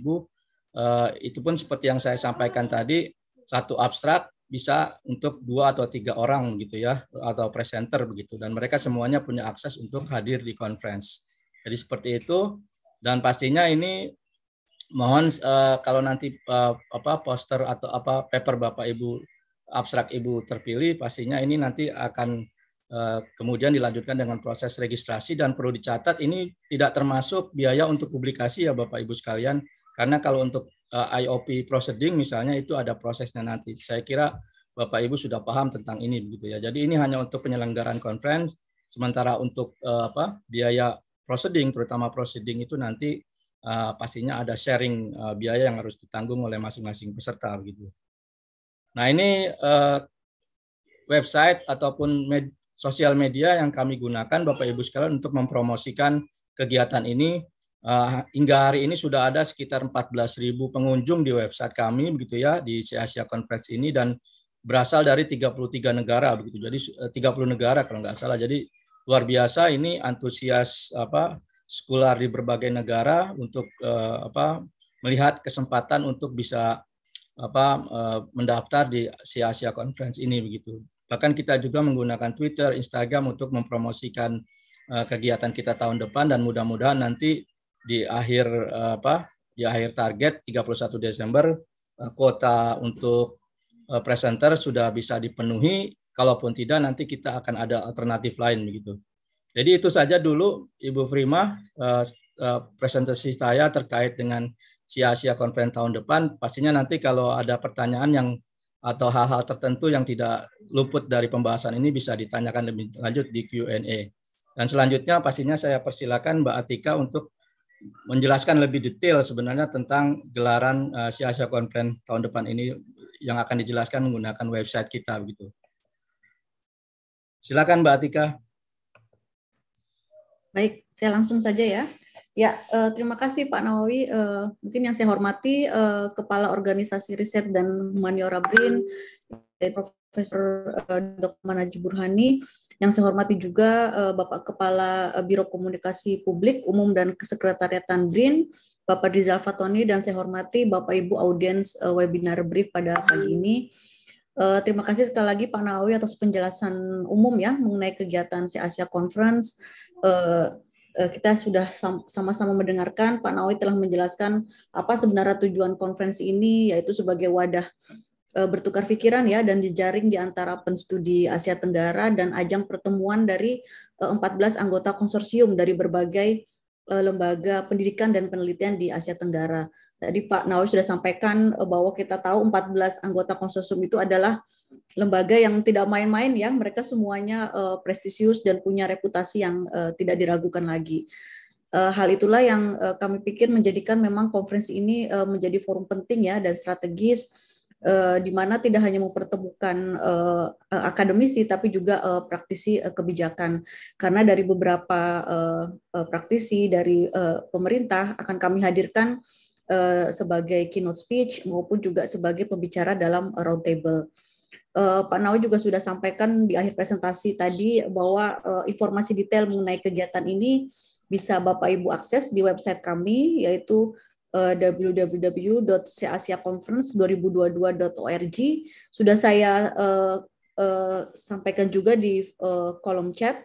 Itu pun seperti yang saya sampaikan tadi, satu abstrak bisa untuk 2 atau 3 orang gitu ya, atau presenter begitu, dan mereka semuanya punya akses untuk hadir di conference. Jadi seperti itu, dan pastinya ini mohon kalau nanti poster atau paper Bapak Ibu abstrak Ibu terpilih, pastinya ini nanti akan kemudian dilanjutkan dengan proses registrasi, dan perlu dicatat ini tidak termasuk biaya untuk publikasi ya Bapak Ibu sekalian, karena kalau untuk IOP proceeding misalnya itu ada prosesnya nanti. Saya kira Bapak Ibu sudah paham tentang ini begitu ya. Jadi ini hanya untuk penyelenggaraan conference, sementara untuk biaya proceeding, terutama proceeding itu nanti pastinya ada sharing biaya yang harus ditanggung oleh masing-masing peserta begitu. Nah, ini website ataupun sosial media yang kami gunakan Bapak Ibu sekalian untuk mempromosikan kegiatan ini. Hingga hari ini sudah ada sekitar 14.000 pengunjung di website kami begitu ya, di Asia Conference ini, dan berasal dari 33 negara begitu. Jadi 30 negara kalau nggak salah. Jadi luar biasa ini antusias sekular di berbagai negara untuk melihat kesempatan untuk bisa mendaftar di Asia Conference ini begitu. Bahkan kita juga menggunakan Twitter, Instagram untuk mempromosikan kegiatan kita tahun depan, dan mudah-mudahan nanti di akhir target 31 Desember kuota untuk presenter sudah bisa dipenuhi. Kalaupun tidak, nanti kita akan ada alternatif lain begitu. Jadi itu saja dulu Ibu Prima presentasi saya terkait dengan Asia Conference tahun depan. Pastinya nanti kalau ada pertanyaan atau hal-hal tertentu yang tidak luput dari pembahasan ini bisa ditanyakan lebih lanjut di Q&A. Dan selanjutnya pastinya saya persilakan Mbak Atika untuk menjelaskan lebih detail sebenarnya tentang gelaran Asia Conference tahun depan ini yang akan dijelaskan menggunakan website kita begitu. Silakan Mbak Atika. Baik, saya langsung saja ya. Ya, terima kasih Pak Nawawi. Mungkin yang saya hormati Kepala Organisasi Riset dan Humaniora BRIN, Profesor Dr. Manaji Burhani. Yang saya hormati juga Bapak Kepala Biro Komunikasi Publik Umum dan Kesekretariatan BRIN, Bapak Rizal Fatoni, dan saya hormati Bapak Ibu audiens webinar brief pada pagi ini. Terima kasih sekali lagi Pak Nawawi atas penjelasan umum ya mengenai kegiatan Asia Conference. Kita sudah sama-sama mendengarkan Pak Nawawi telah menjelaskan apa sebenarnya tujuan konferensi ini, yaitu sebagai wadah bertukar pikiran ya dan jejaring di antara penstudi Asia Tenggara dan ajang pertemuan dari 14 anggota konsorsium dari berbagai lembaga pendidikan dan penelitian di Asia Tenggara. Tadi Pak Nawawi sudah sampaikan bahwa kita tahu 14 anggota konsorsium itu adalah lembaga yang tidak main-main ya, mereka semuanya prestisius dan punya reputasi yang tidak diragukan lagi. Hal itulah yang kami pikir menjadikan memang konferensi ini menjadi forum penting ya dan strategis di mana tidak hanya mempertemukan akademisi tapi juga praktisi kebijakan. Karena dari beberapa praktisi dari pemerintah akan kami hadirkan sebagai keynote speech maupun juga sebagai pembicara dalam roundtable. Pak Nawawi juga sudah sampaikan di akhir presentasi tadi bahwa informasi detail mengenai kegiatan ini bisa Bapak Ibu akses di website kami, yaitu www.casiaconference2022.org. Sudah saya sampaikan juga di kolom chat.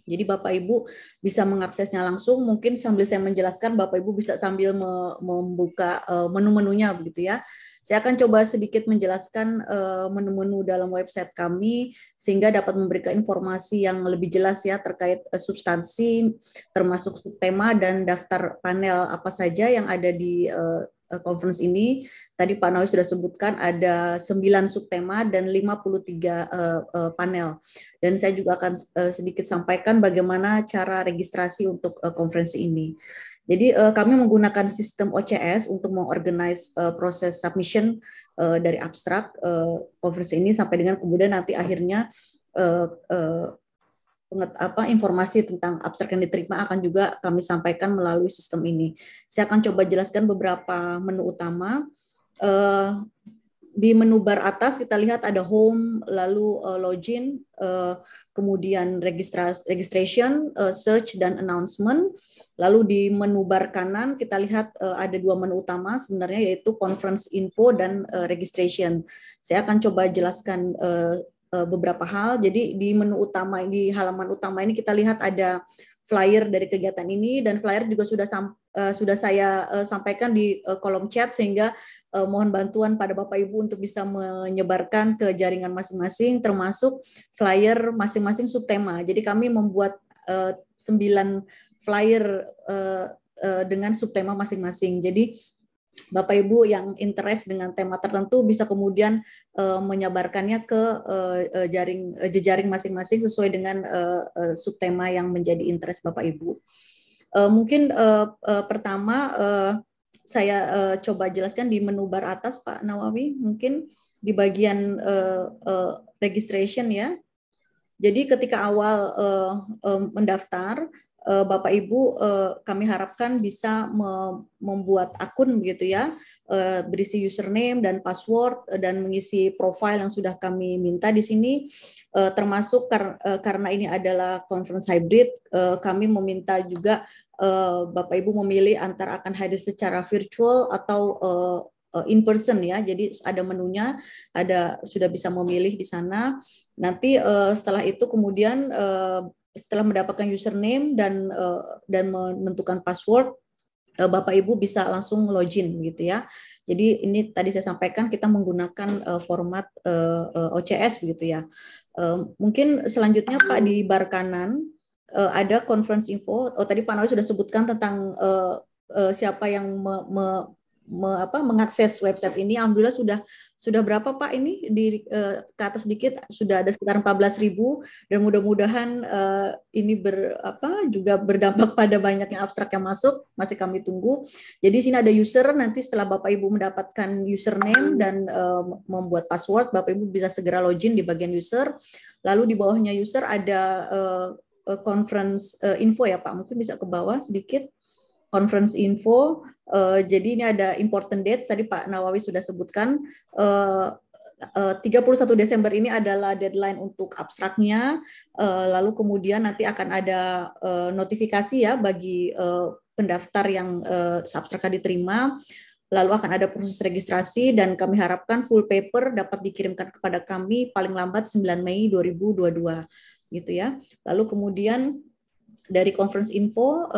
Jadi Bapak Ibu bisa mengaksesnya langsung. Mungkin sambil saya menjelaskan, Bapak Ibu bisa sambil membuka menu-menunya begitu ya. Saya akan coba sedikit menjelaskan menu-menu dalam website kami sehingga dapat memberikan informasi yang lebih jelas ya terkait substansi, termasuk subtema dan daftar panel apa saja yang ada di conference ini. Tadi Pak Nawawi sudah sebutkan ada 9 subtema dan 53 panel. Dan saya juga akan sedikit sampaikan bagaimana cara registrasi untuk konferensi ini. Jadi kami menggunakan sistem OCS untuk mengorganize proses submission dari abstrak konferensi ini sampai dengan kemudian nanti akhirnya informasi tentang abstrak yang diterima akan juga kami sampaikan melalui sistem ini. Saya akan coba jelaskan beberapa menu utama. Di menu bar atas kita lihat ada home, lalu login, kemudian registration, search, dan announcement. Lalu di menu bar kanan kita lihat ada 2 menu utama sebenarnya, yaitu conference info dan registration. Saya akan coba jelaskan beberapa hal. Jadi di menu utama, di halaman utama ini kita lihat ada flyer dari kegiatan ini, dan flyer juga sudah saya sampaikan di kolom chat, sehingga mohon bantuan pada Bapak Ibu untuk bisa menyebarkan ke jaringan masing-masing, termasuk flyer masing-masing subtema. Jadi kami membuat 9 flyer dengan subtema masing-masing. Jadi Bapak Ibu yang interest dengan tema tertentu bisa kemudian menyebarkannya ke jejaring masing-masing sesuai dengan subtema yang menjadi interest Bapak Ibu. Mungkin pertama saya coba jelaskan di menu bar atas, Pak Nawawi, mungkin di bagian registration ya. Jadi ketika awal mendaftar, Bapak Ibu kami harapkan bisa membuat akun begitu ya, berisi username dan password dan mengisi profil yang sudah kami minta di sini, termasuk karena ini adalah conference hybrid, kami meminta juga Bapak Ibu memilih antara akan hadir secara virtual atau in person ya. Jadi ada menunya, sudah bisa memilih di sana. Nanti setelah itu kemudian setelah mendapatkan username dan menentukan password, Bapak Ibu bisa langsung login gitu ya. Jadi ini tadi saya sampaikan kita menggunakan format OCS begitu ya. Mungkin selanjutnya Pak di bar kanan ada conference info. Tadi Pak Nawawi sudah sebutkan tentang siapa yang mengakses website ini. Alhamdulillah sudah berapa Pak ini ke atas sedikit sudah ada sekitar 14.000, dan mudah-mudahan ini juga berdampak pada banyaknya abstrak yang masuk. Masih kami tunggu. Jadi sini ada user, nanti setelah Bapak Ibu mendapatkan username dan membuat password, Bapak Ibu bisa segera login di bagian user. Lalu di bawahnya user ada conference info ya Pak, mungkin bisa ke bawah sedikit. Conference info, jadi ini ada important date, tadi Pak Nawawi sudah sebutkan, 31 Desember ini adalah deadline untuk abstraknya, lalu kemudian nanti akan ada notifikasi ya bagi pendaftar yang abstraknya diterima, lalu akan ada proses registrasi, dan kami harapkan full paper dapat dikirimkan kepada kami paling lambat 9 Mei 2022, gitu ya. Lalu kemudian dari conference info,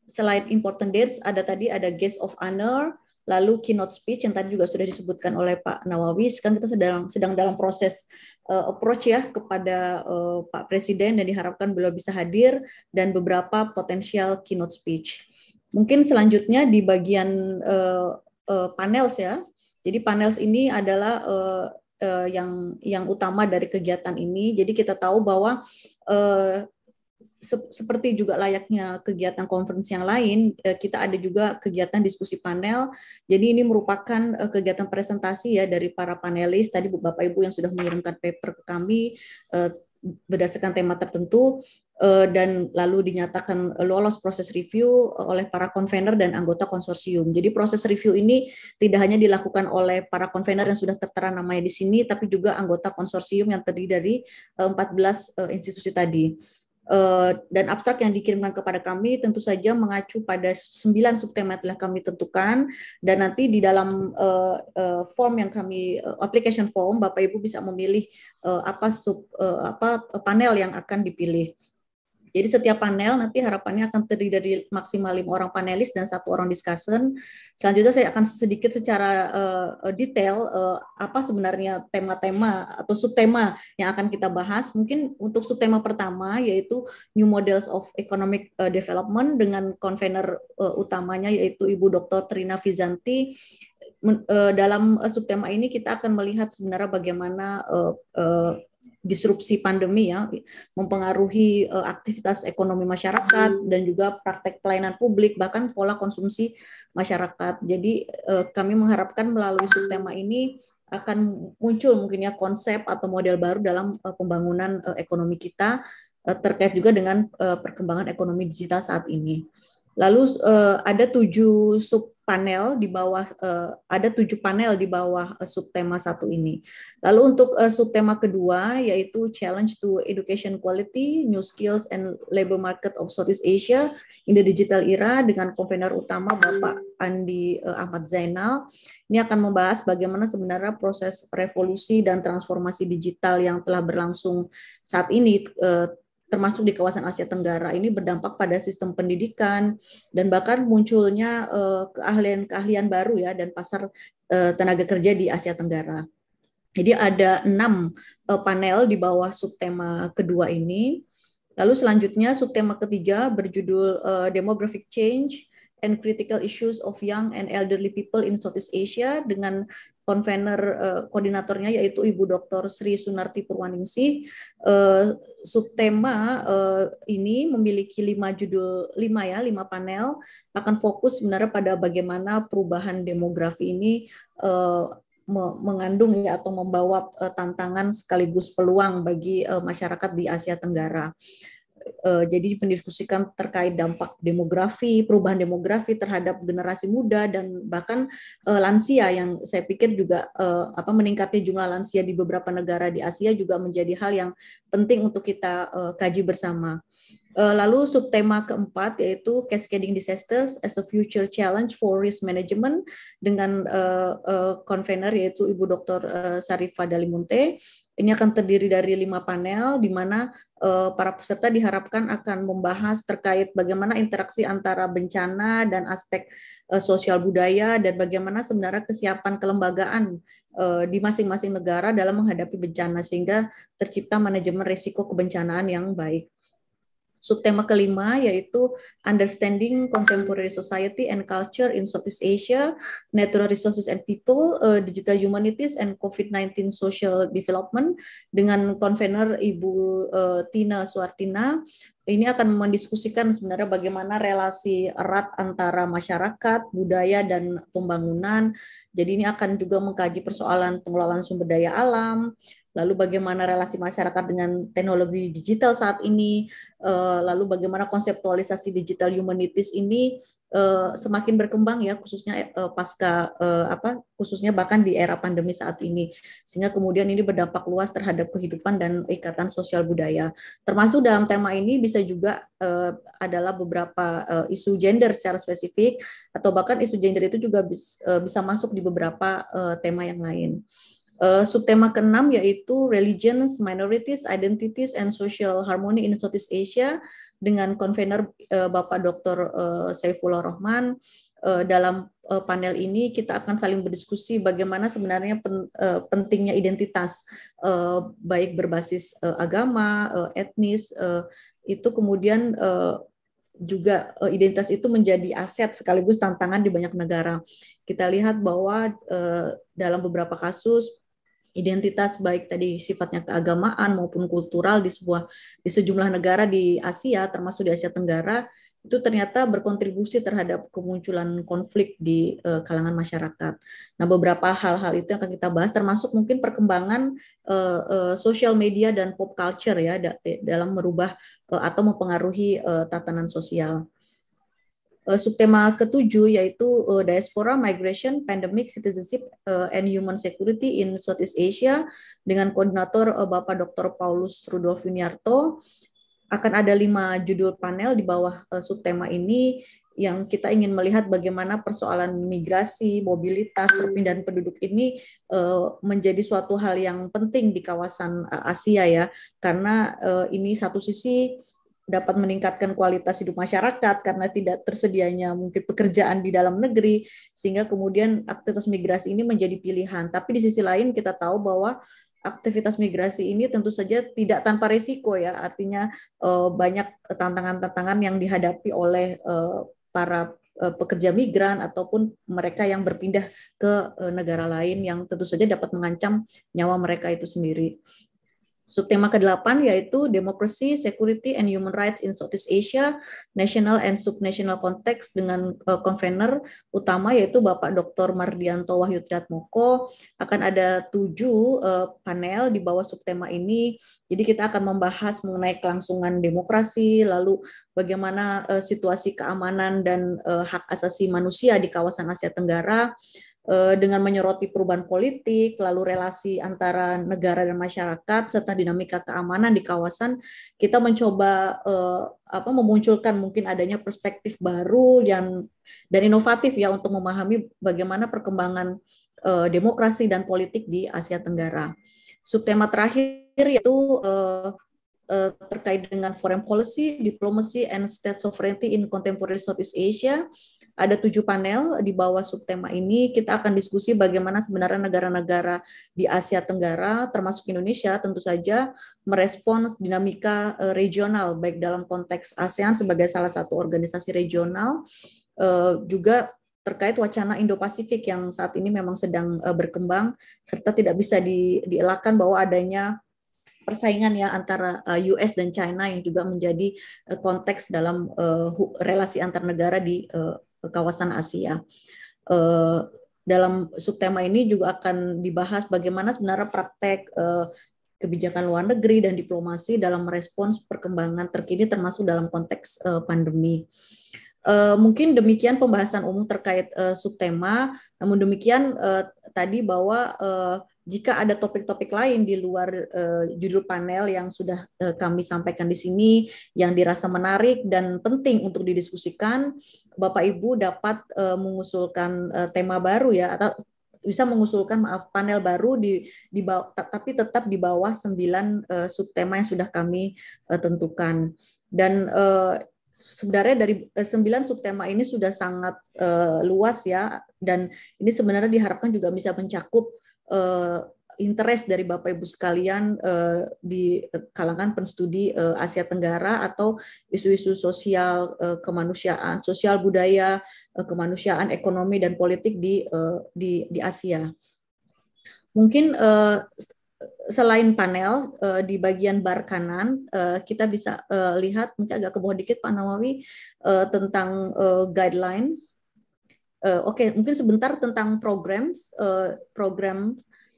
selain important dates, ada guest of honor, lalu keynote speech yang tadi juga sudah disebutkan oleh Pak Nawawi. Sekarang kita sedang dalam proses approach ya kepada Pak Presiden, dan diharapkan beliau bisa hadir, dan beberapa potensial keynote speech. Mungkin selanjutnya di bagian panels ya. Jadi panels ini adalah yang utama dari kegiatan ini. Jadi kita tahu bahwa seperti juga layaknya kegiatan conference yang lain, kita ada juga kegiatan diskusi panel. Jadi ini merupakan kegiatan presentasi ya dari para panelis. Tadi Bapak Ibu yang sudah mengirimkan paper ke kami berdasarkan tema tertentu dan lalu dinyatakan lolos proses review oleh para convener dan anggota konsorsium. Jadi proses review ini tidak hanya dilakukan oleh para convener yang sudah tertera namanya di sini, tapi juga anggota konsorsium yang terdiri dari 14 institusi tadi. Dan abstrak yang dikirimkan kepada kami tentu saja mengacu pada 9 subtema yang telah kami tentukan, dan nanti di dalam form yang kami application form Bapak Ibu bisa memilih apa panel yang akan dipilih. Jadi setiap panel nanti harapannya akan terdiri dari maksimal 5 orang panelis dan 1 orang discussion. Selanjutnya saya akan sedikit secara detail apa sebenarnya tema-tema atau subtema yang akan kita bahas. Mungkin untuk subtema pertama yaitu New Models of Economic Development dengan convener utamanya yaitu Ibu Dr. Trina Fizanti. Dalam subtema ini kita akan melihat sebenarnya bagaimana disrupsi pandemi ya mempengaruhi aktivitas ekonomi masyarakat dan juga praktek pelayanan publik bahkan pola konsumsi masyarakat. Jadi kami mengharapkan melalui subtema ini akan muncul mungkin ya konsep atau model baru dalam pembangunan ekonomi kita terkait juga dengan perkembangan ekonomi digital saat ini. Lalu ada 7 subpanel di bawah ada 7 panel di bawah subtema 1 ini. Lalu untuk subtema kedua yaitu Challenge to Education Quality, New Skills and Labor Market of Southeast Asia in the Digital Era dengan konvener utama Bapak Andi Ahmad Zainal. Ini akan membahas bagaimana sebenarnya proses revolusi dan transformasi digital yang telah berlangsung saat ini termasuk di kawasan Asia Tenggara ini berdampak pada sistem pendidikan dan bahkan munculnya keahlian-keahlian baru ya dan pasar tenaga kerja di Asia Tenggara. Jadi ada 6 panel di bawah subtema kedua ini. Lalu selanjutnya subtema ketiga berjudul Demographic Change and Critical Issues of Young and Elderly People in Southeast Asia dengan konvener koordinatornya yaitu Ibu Dr. Sri Sunarti Purwaningsih. Subtema ini memiliki 5 panel akan fokus sebenarnya pada bagaimana perubahan demografi ini mengandung ya atau membawa tantangan sekaligus peluang bagi masyarakat di Asia Tenggara. Jadi mendiskusikan terkait dampak demografi, perubahan demografi terhadap generasi muda dan bahkan lansia yang saya pikir juga meningkatnya jumlah lansia di beberapa negara di Asia juga menjadi hal yang penting untuk kita kaji bersama. Lalu subtema keempat yaitu Cascading Disasters as a Future Challenge for Risk Management dengan konvener yaitu Ibu Dr. Sarifah Dalimunte. Ini akan terdiri dari 5 panel di mana para peserta diharapkan akan membahas terkait bagaimana interaksi antara bencana dan aspek sosial budaya dan bagaimana sebenarnya kesiapan kelembagaan di masing-masing negara dalam menghadapi bencana sehingga tercipta manajemen risiko kebencanaan yang baik. Subtema kelima yaitu Understanding Contemporary Society and Culture in Southeast Asia, Natural Resources and People, Digital Humanities and COVID-19 Social Development dengan konvener Ibu Tina Suartina. Ini akan mendiskusikan sebenarnya bagaimana relasi erat antara masyarakat, budaya, dan pembangunan. Jadi ini akan juga mengkaji persoalan pengelolaan sumber daya alam, lalu bagaimana relasi masyarakat dengan teknologi digital saat ini, lalu bagaimana konseptualisasi digital humanities ini semakin berkembang ya khususnya khususnya bahkan di era pandemi saat ini, sehingga kemudian ini berdampak luas terhadap kehidupan dan ikatan sosial budaya. Termasuk dalam tema ini bisa juga adalah beberapa isu gender secara spesifik atau bahkan isu gender itu juga bisa masuk di beberapa tema yang lain. Subtema ke-6 yaitu Religions, Minorities, Identities, and Social Harmony in Southeast Asia dengan konvener Bapak Dr. Saifullah Rohman. Dalam panel ini kita akan saling berdiskusi bagaimana sebenarnya pentingnya identitas baik berbasis agama, etnis, itu kemudian juga identitas itu menjadi aset sekaligus tantangan di banyak negara. Kita lihat bahwa dalam beberapa kasus identitas baik tadi sifatnya keagamaan maupun kultural di sejumlah negara di Asia, termasuk di Asia Tenggara, itu ternyata berkontribusi terhadap kemunculan konflik di kalangan masyarakat. Nah, beberapa hal-hal itu yang akan kita bahas, termasuk mungkin perkembangan social media dan pop culture ya dalam merubah atau mempengaruhi tatanan sosial. Subtema ketujuh yaitu Diaspora, Migration, Pandemic, Citizenship, and Human Security in Southeast Asia dengan koordinator Bapak Dr. Paulus Rudolf Yuniarto. Akan ada 5 judul panel di bawah subtema ini yang kita ingin melihat bagaimana persoalan migrasi, mobilitas, perpindahan penduduk ini menjadi suatu hal yang penting di kawasan Asia ya, karena ini satu sisi dapat meningkatkan kualitas hidup masyarakat karena tidak tersedianya mungkin pekerjaan di dalam negeri, sehingga kemudian aktivitas migrasi ini menjadi pilihan. Tapi di sisi lain kita tahu bahwa aktivitas migrasi ini tentu saja tidak tanpa risiko ya, artinya banyak tantangan-tantangan yang dihadapi oleh para pekerja migran ataupun mereka yang berpindah ke negara lain yang tentu saja dapat mengancam nyawa mereka itu sendiri. Subtema ke-8 yaitu Democracy, Security, and Human Rights in Southeast Asia, National and Subnational Context dengan konvener utama yaitu Bapak Dr. Mardianto Wahyu Triatmoko. Akan ada 7 panel di bawah subtema ini. Jadi kita akan membahas mengenai kelangsungan demokrasi, lalu bagaimana situasi keamanan dan hak asasi manusia di kawasan Asia Tenggara, dengan menyoroti perubahan politik, lalu relasi antara negara dan masyarakat, serta dinamika keamanan di kawasan. Kita mencoba memunculkan mungkin adanya perspektif baru dan inovatif ya untuk memahami bagaimana perkembangan demokrasi dan politik di Asia Tenggara. Subtema terakhir yaitu terkait dengan foreign policy, diplomacy, and state sovereignty in contemporary Southeast Asia. Ada 7 panel di bawah subtema ini. Kita akan diskusi bagaimana sebenarnya negara-negara di Asia Tenggara, termasuk Indonesia, tentu saja merespons dinamika regional, baik dalam konteks ASEAN sebagai salah satu organisasi regional, juga terkait wacana Indo-Pasifik yang saat ini memang sedang berkembang, serta tidak bisa dielakkan bahwa adanya persaingan ya antara US dan China yang juga menjadi konteks dalam relasi antar negara di kawasan Asia. Dalam subtema ini juga akan dibahas bagaimana sebenarnya praktek kebijakan luar negeri dan diplomasi dalam merespons perkembangan terkini termasuk dalam konteks pandemi. Mungkin demikian pembahasan umum terkait subtema. Namun demikian tadi bahwa jika ada topik-topik lain di luar judul panel yang sudah kami sampaikan di sini yang dirasa menarik dan penting untuk didiskusikan, Bapak Ibu dapat mengusulkan tema baru ya, atau bisa mengusulkan panel baru tapi tetap di bawah 9 subtema yang sudah kami tentukan. Dan sebenarnya dari 9 subtema ini sudah sangat luas ya, dan ini sebenarnya diharapkan juga bisa mencakup interest dari Bapak Ibu sekalian di kalangan penstudi Asia Tenggara atau isu-isu sosial kemanusiaan, sosial budaya, kemanusiaan, ekonomi dan politik di Asia. Mungkin selain panel di bagian bar kanan kita bisa lihat, mungkin agak ke bawah dikit Pak Nawawi, tentang guidelines. Oke, mungkin sebentar tentang program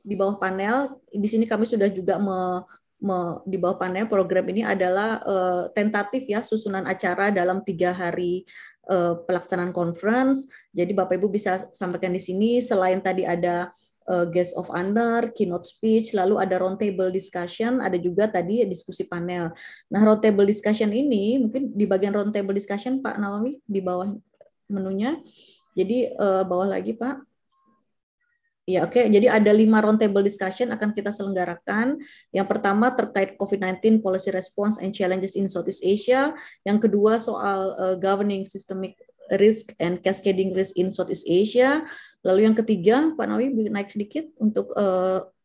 di bawah panel. Di sini kami sudah juga di bawah panel program ini adalah tentatif ya, susunan acara dalam 3 hari pelaksanaan conference. Jadi Bapak Ibu bisa sampaikan di sini, selain tadi ada guest of honor, keynote speech, lalu ada roundtable discussion, ada juga tadi diskusi panel. Nah, roundtable discussion ini mungkin di bagian roundtable discussion Pak Nawawi di bawah menunya. Jadi bawah lagi Pak. Ya, oke. Jadi ada 5 roundtable discussion akan kita selenggarakan. Yang pertama terkait COVID-19 policy response and challenges in Southeast Asia. Yang kedua soal governing systemic risk and cascading risk in Southeast Asia. Lalu yang ketiga, Pak Nawawi naik sedikit untuk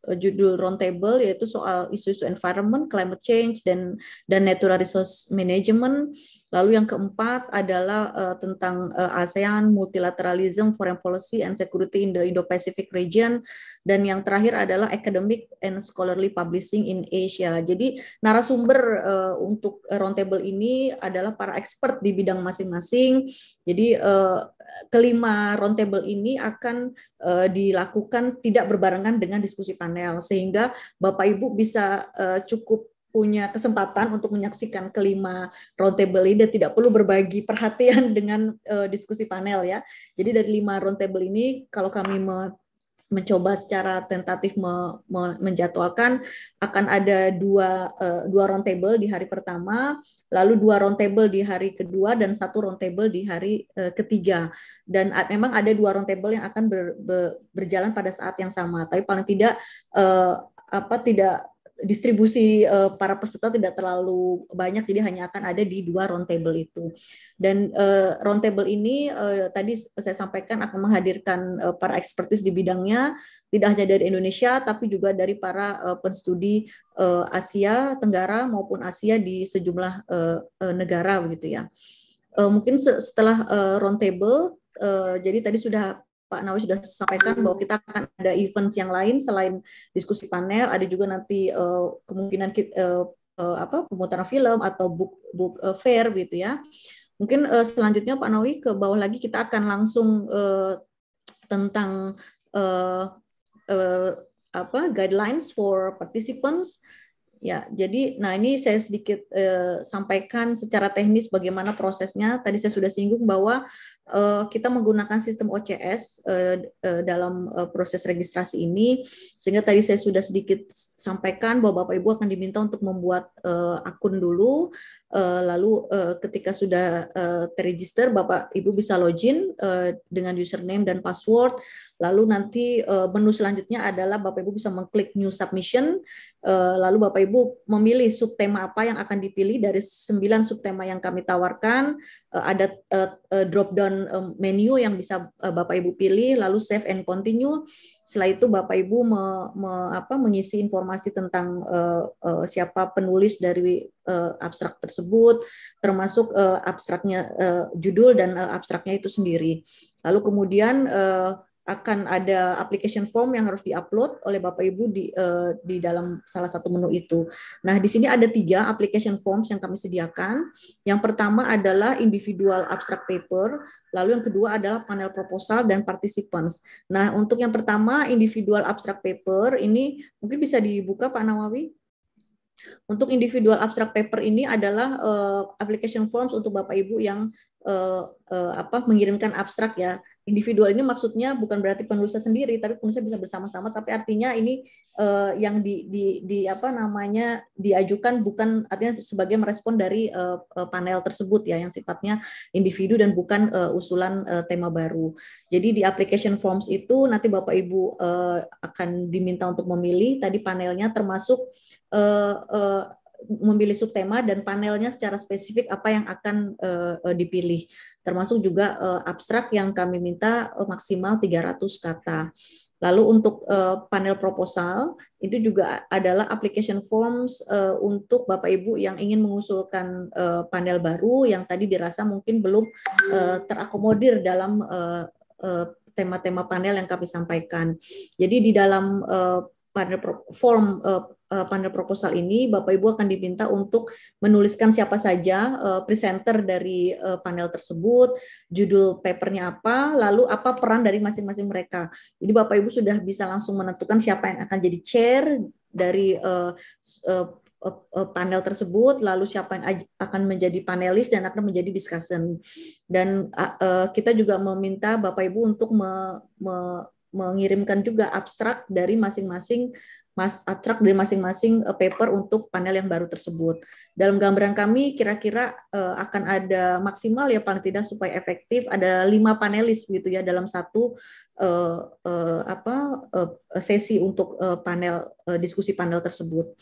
judul roundtable, yaitu soal isu-isu environment, climate change, dan natural resource management. Lalu yang keempat adalah tentang ASEAN, multilateralism, foreign policy, and security in the Indo-Pacific region. Dan yang terakhir adalah academic and scholarly publishing in Asia. Jadi narasumber untuk roundtable ini adalah para expert di bidang masing-masing. Jadi kelima roundtable ini akan dilakukan tidak berbarengan dengan diskusi panel, sehingga Bapak Ibu bisa cukup punya kesempatan untuk menyaksikan kelima roundtable ini dan tidak perlu berbagi perhatian dengan diskusi panel ya. Jadi dari 5 roundtable ini kalau kami mencoba secara tentatif menjadwalkan akan ada dua roundtable di hari pertama, lalu 2 roundtable di hari kedua dan 1 roundtable di hari ketiga. Dan memang ada 2 roundtable yang akan berjalan pada saat yang sama, tapi paling tidak tidak distribusi para peserta tidak terlalu banyak, jadi hanya akan ada di 2 roundtable itu. Dan roundtable ini tadi saya sampaikan akan menghadirkan para ekspertis di bidangnya, tidak hanya dari Indonesia, tapi juga dari para penstudi Asia Tenggara maupun Asia di sejumlah negara begitu ya. Mungkin setelah roundtable, jadi tadi sudah Pak Nawawi sudah sampaikan bahwa kita akan ada events yang lain selain diskusi panel, ada juga nanti kemungkinan pemutaran film atau book fair gitu ya. Mungkin selanjutnya Pak Nawawi ke bawah lagi kita akan langsung tentang guidelines for participants. Ya, jadi ini saya sedikit sampaikan secara teknis bagaimana prosesnya. Tadi saya sudah singgung bahwa kita menggunakan sistem OCS dalam proses registrasi ini, sehingga tadi saya sudah sedikit sampaikan bahwa Bapak Ibu akan diminta untuk membuat akun dulu, lalu ketika sudah terregister, Bapak Ibu bisa login dengan username dan password, lalu nanti menu selanjutnya adalah Bapak Ibu bisa mengklik new submission, lalu Bapak Ibu memilih subtema apa yang akan dipilih dari 9 subtema yang kami tawarkan, ada drop down menu yang bisa Bapak Ibu pilih, lalu save and continue. Setelah itu Bapak Ibu mengisi informasi tentang siapa penulis dari abstrak tersebut, termasuk abstraknya, judul dan abstraknya itu sendiri. Lalu kemudian akan ada application form yang harus diupload oleh Bapak Ibu di dalam salah satu menu itu. Nah, di sini ada 3 application forms yang kami sediakan. Yang pertama adalah individual abstract paper, lalu yang kedua adalah panel proposal dan participants. Nah, untuk yang pertama individual abstract paper ini mungkin bisa dibuka Pak Nawawi. Untuk individual abstract paper ini adalah application forms untuk Bapak Ibu yang mengirimkan abstrak ya. Individual ini maksudnya bukan berarti penulisnya sendiri, tapi penulisnya bisa bersama-sama. Tapi artinya ini yang diajukan bukan artinya sebagai merespon dari panel tersebut ya, yang sifatnya individu dan bukan usulan tema baru. Jadi di application forms itu nanti Bapak Ibu akan diminta untuk memilih tadi panelnya, termasuk memilih subtema dan panelnya secara spesifik apa yang akan dipilih, termasuk juga abstrak yang kami minta maksimal 300 kata. Lalu untuk panel proposal itu juga adalah application forms untuk Bapak Ibu yang ingin mengusulkan panel baru yang tadi dirasa mungkin belum terakomodir dalam tema-tema panel yang kami sampaikan. Jadi di dalam panel proposal ini Bapak Ibu akan diminta untuk menuliskan siapa saja presenter dari panel tersebut, judul papernya apa, lalu apa peran dari masing-masing mereka. Jadi Bapak Ibu sudah bisa langsung menentukan siapa yang akan jadi chair dari panel tersebut, lalu siapa yang akan menjadi panelis dan akan menjadi discussion. Dan kita juga meminta Bapak Ibu untuk mengirimkan juga abstrak dari masing-masing paper untuk panel yang baru tersebut. Dalam gambaran kami kira-kira akan ada maksimal ya paling tidak supaya efektif ada 5 panelis gitu ya dalam satu sesi untuk diskusi panel tersebut.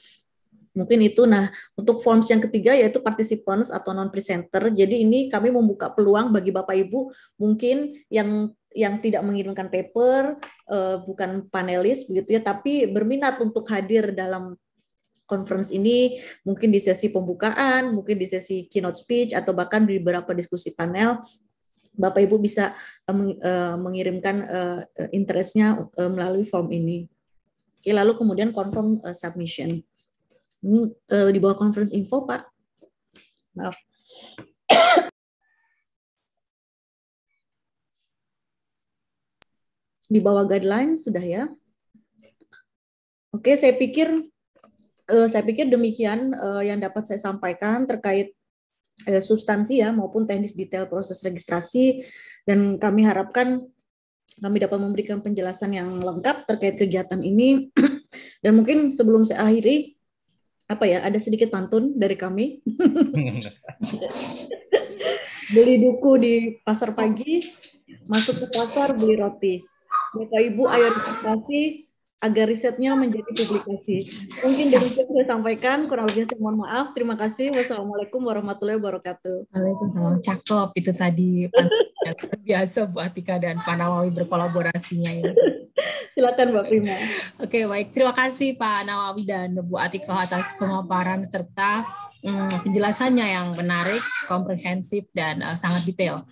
Mungkin itu. Nah, untuk forms yang ketiga yaitu participants atau non-presenter. Jadi ini kami membuka peluang bagi Bapak Ibu mungkin yang tidak mengirimkan paper, bukan panelis begitu ya, tapi berminat untuk hadir dalam conference ini, mungkin di sesi pembukaan, mungkin di sesi keynote speech, atau bahkan di beberapa diskusi panel, Bapak Ibu bisa mengirimkan interest-nya melalui form ini. Oke, lalu kemudian confirm submission. Ini di bawah conference info, Pak. Maaf. Di bawah guideline sudah ya. Oke, saya pikir demikian yang dapat saya sampaikan terkait substansi ya maupun teknis detail proses registrasi, dan kami harapkan kami dapat memberikan penjelasan yang lengkap terkait kegiatan ini. Dan mungkin sebelum saya akhiri, ada sedikit pantun dari kami. Beli duku di pasar pagi, masuk ke pasar beli roti. Bapak Ibu, ayo registrasi agar risetnya menjadi publikasi. Mungkin demikian saya sampaikan, kurang lebihnya saya mohon maaf. Terima kasih. Wassalamualaikum warahmatullahi wabarakatuh. Waalaikumsalam. Cakep itu tadi yang biasa Bu Atika dan Pak Nawawi berkolaborasinya ini. Silakan Mbak Prima. Oke, baik. Terima kasih Pak Nawawi dan Bu Atika atas pemaparan serta penjelasannya yang menarik, komprehensif, dan sangat detail.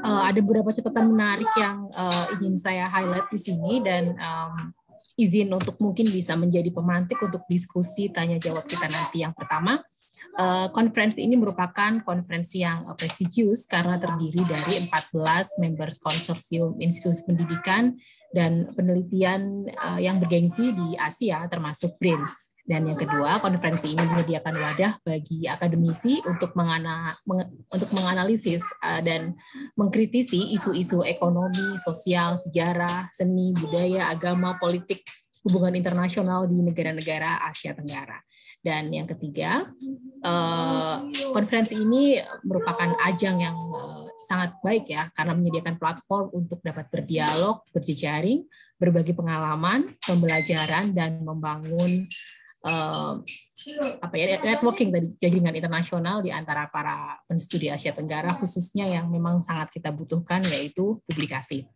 Ada beberapa catatan menarik yang ingin saya highlight di sini, dan izin untuk mungkin bisa menjadi pemantik untuk diskusi tanya jawab kita nanti. Yang pertama, konferensi ini merupakan konferensi yang prestisius karena terdiri dari 14 members konsorsium institusi pendidikan dan penelitian yang bergengsi di Asia, termasuk BRIN. Dan yang kedua, konferensi ini menyediakan wadah bagi akademisi untuk menganalisis dan mengkritisi isu-isu ekonomi, sosial, sejarah, seni, budaya, agama, politik, hubungan internasional di negara-negara Asia Tenggara. Dan yang ketiga, konferensi ini merupakan ajang yang sangat baik ya, karena menyediakan platform untuk dapat berdialog, berjejaring, berbagi pengalaman, pembelajaran, dan membangun networking dari jaringan internasional di antara para penstudi Asia Tenggara, khususnya yang memang sangat kita butuhkan, yaitu publikasi.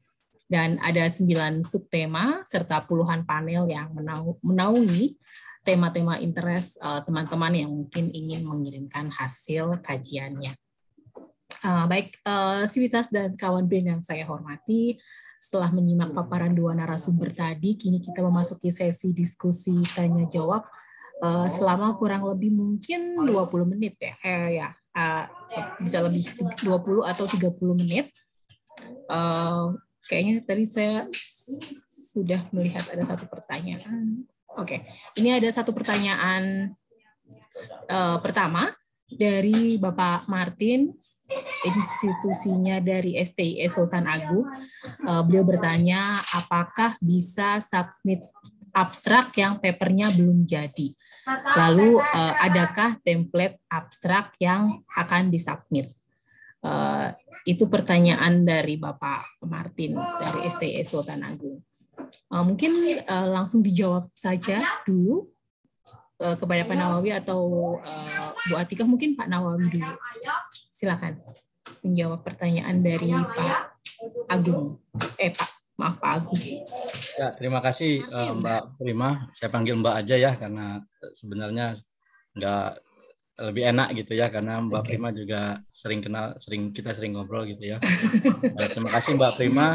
Dan ada 9 subtema serta puluhan panel yang menaungi tema-tema interest teman-teman yang mungkin ingin mengirimkan hasil kajiannya. Baik, Sivitas dan kawan BRIN yang saya hormati, setelah menyimak paparan dua narasumber tadi, kini kita memasuki sesi diskusi tanya-jawab selama kurang lebih mungkin 20 menit ya. Bisa lebih 20 atau 30 menit. Kayaknya tadi saya sudah melihat ada satu pertanyaan. Oke, ini ada satu pertanyaan pertama dari Bapak Martin, institusinya dari STIE Sultan Agung. Beliau bertanya, apakah bisa submit abstrak yang papernya belum jadi? Lalu adakah template abstrak yang akan disubmit? Itu pertanyaan dari Bapak Martin dari STIE Sultan Agung. Mungkin langsung dijawab saja dulu kepada Pak Nawawi atau Bu Atika. Mungkin Pak Nawawi dulu. Silakan menjawab pertanyaan dari Pak Agung. Pak Agung. Ya, terima kasih Mbak Prima. Saya panggil Mbak aja ya, karena sebenarnya lebih enak gitu ya, karena Mbak Prima juga sering kenal, kita sering ngobrol gitu ya. Terima kasih Mbak Prima.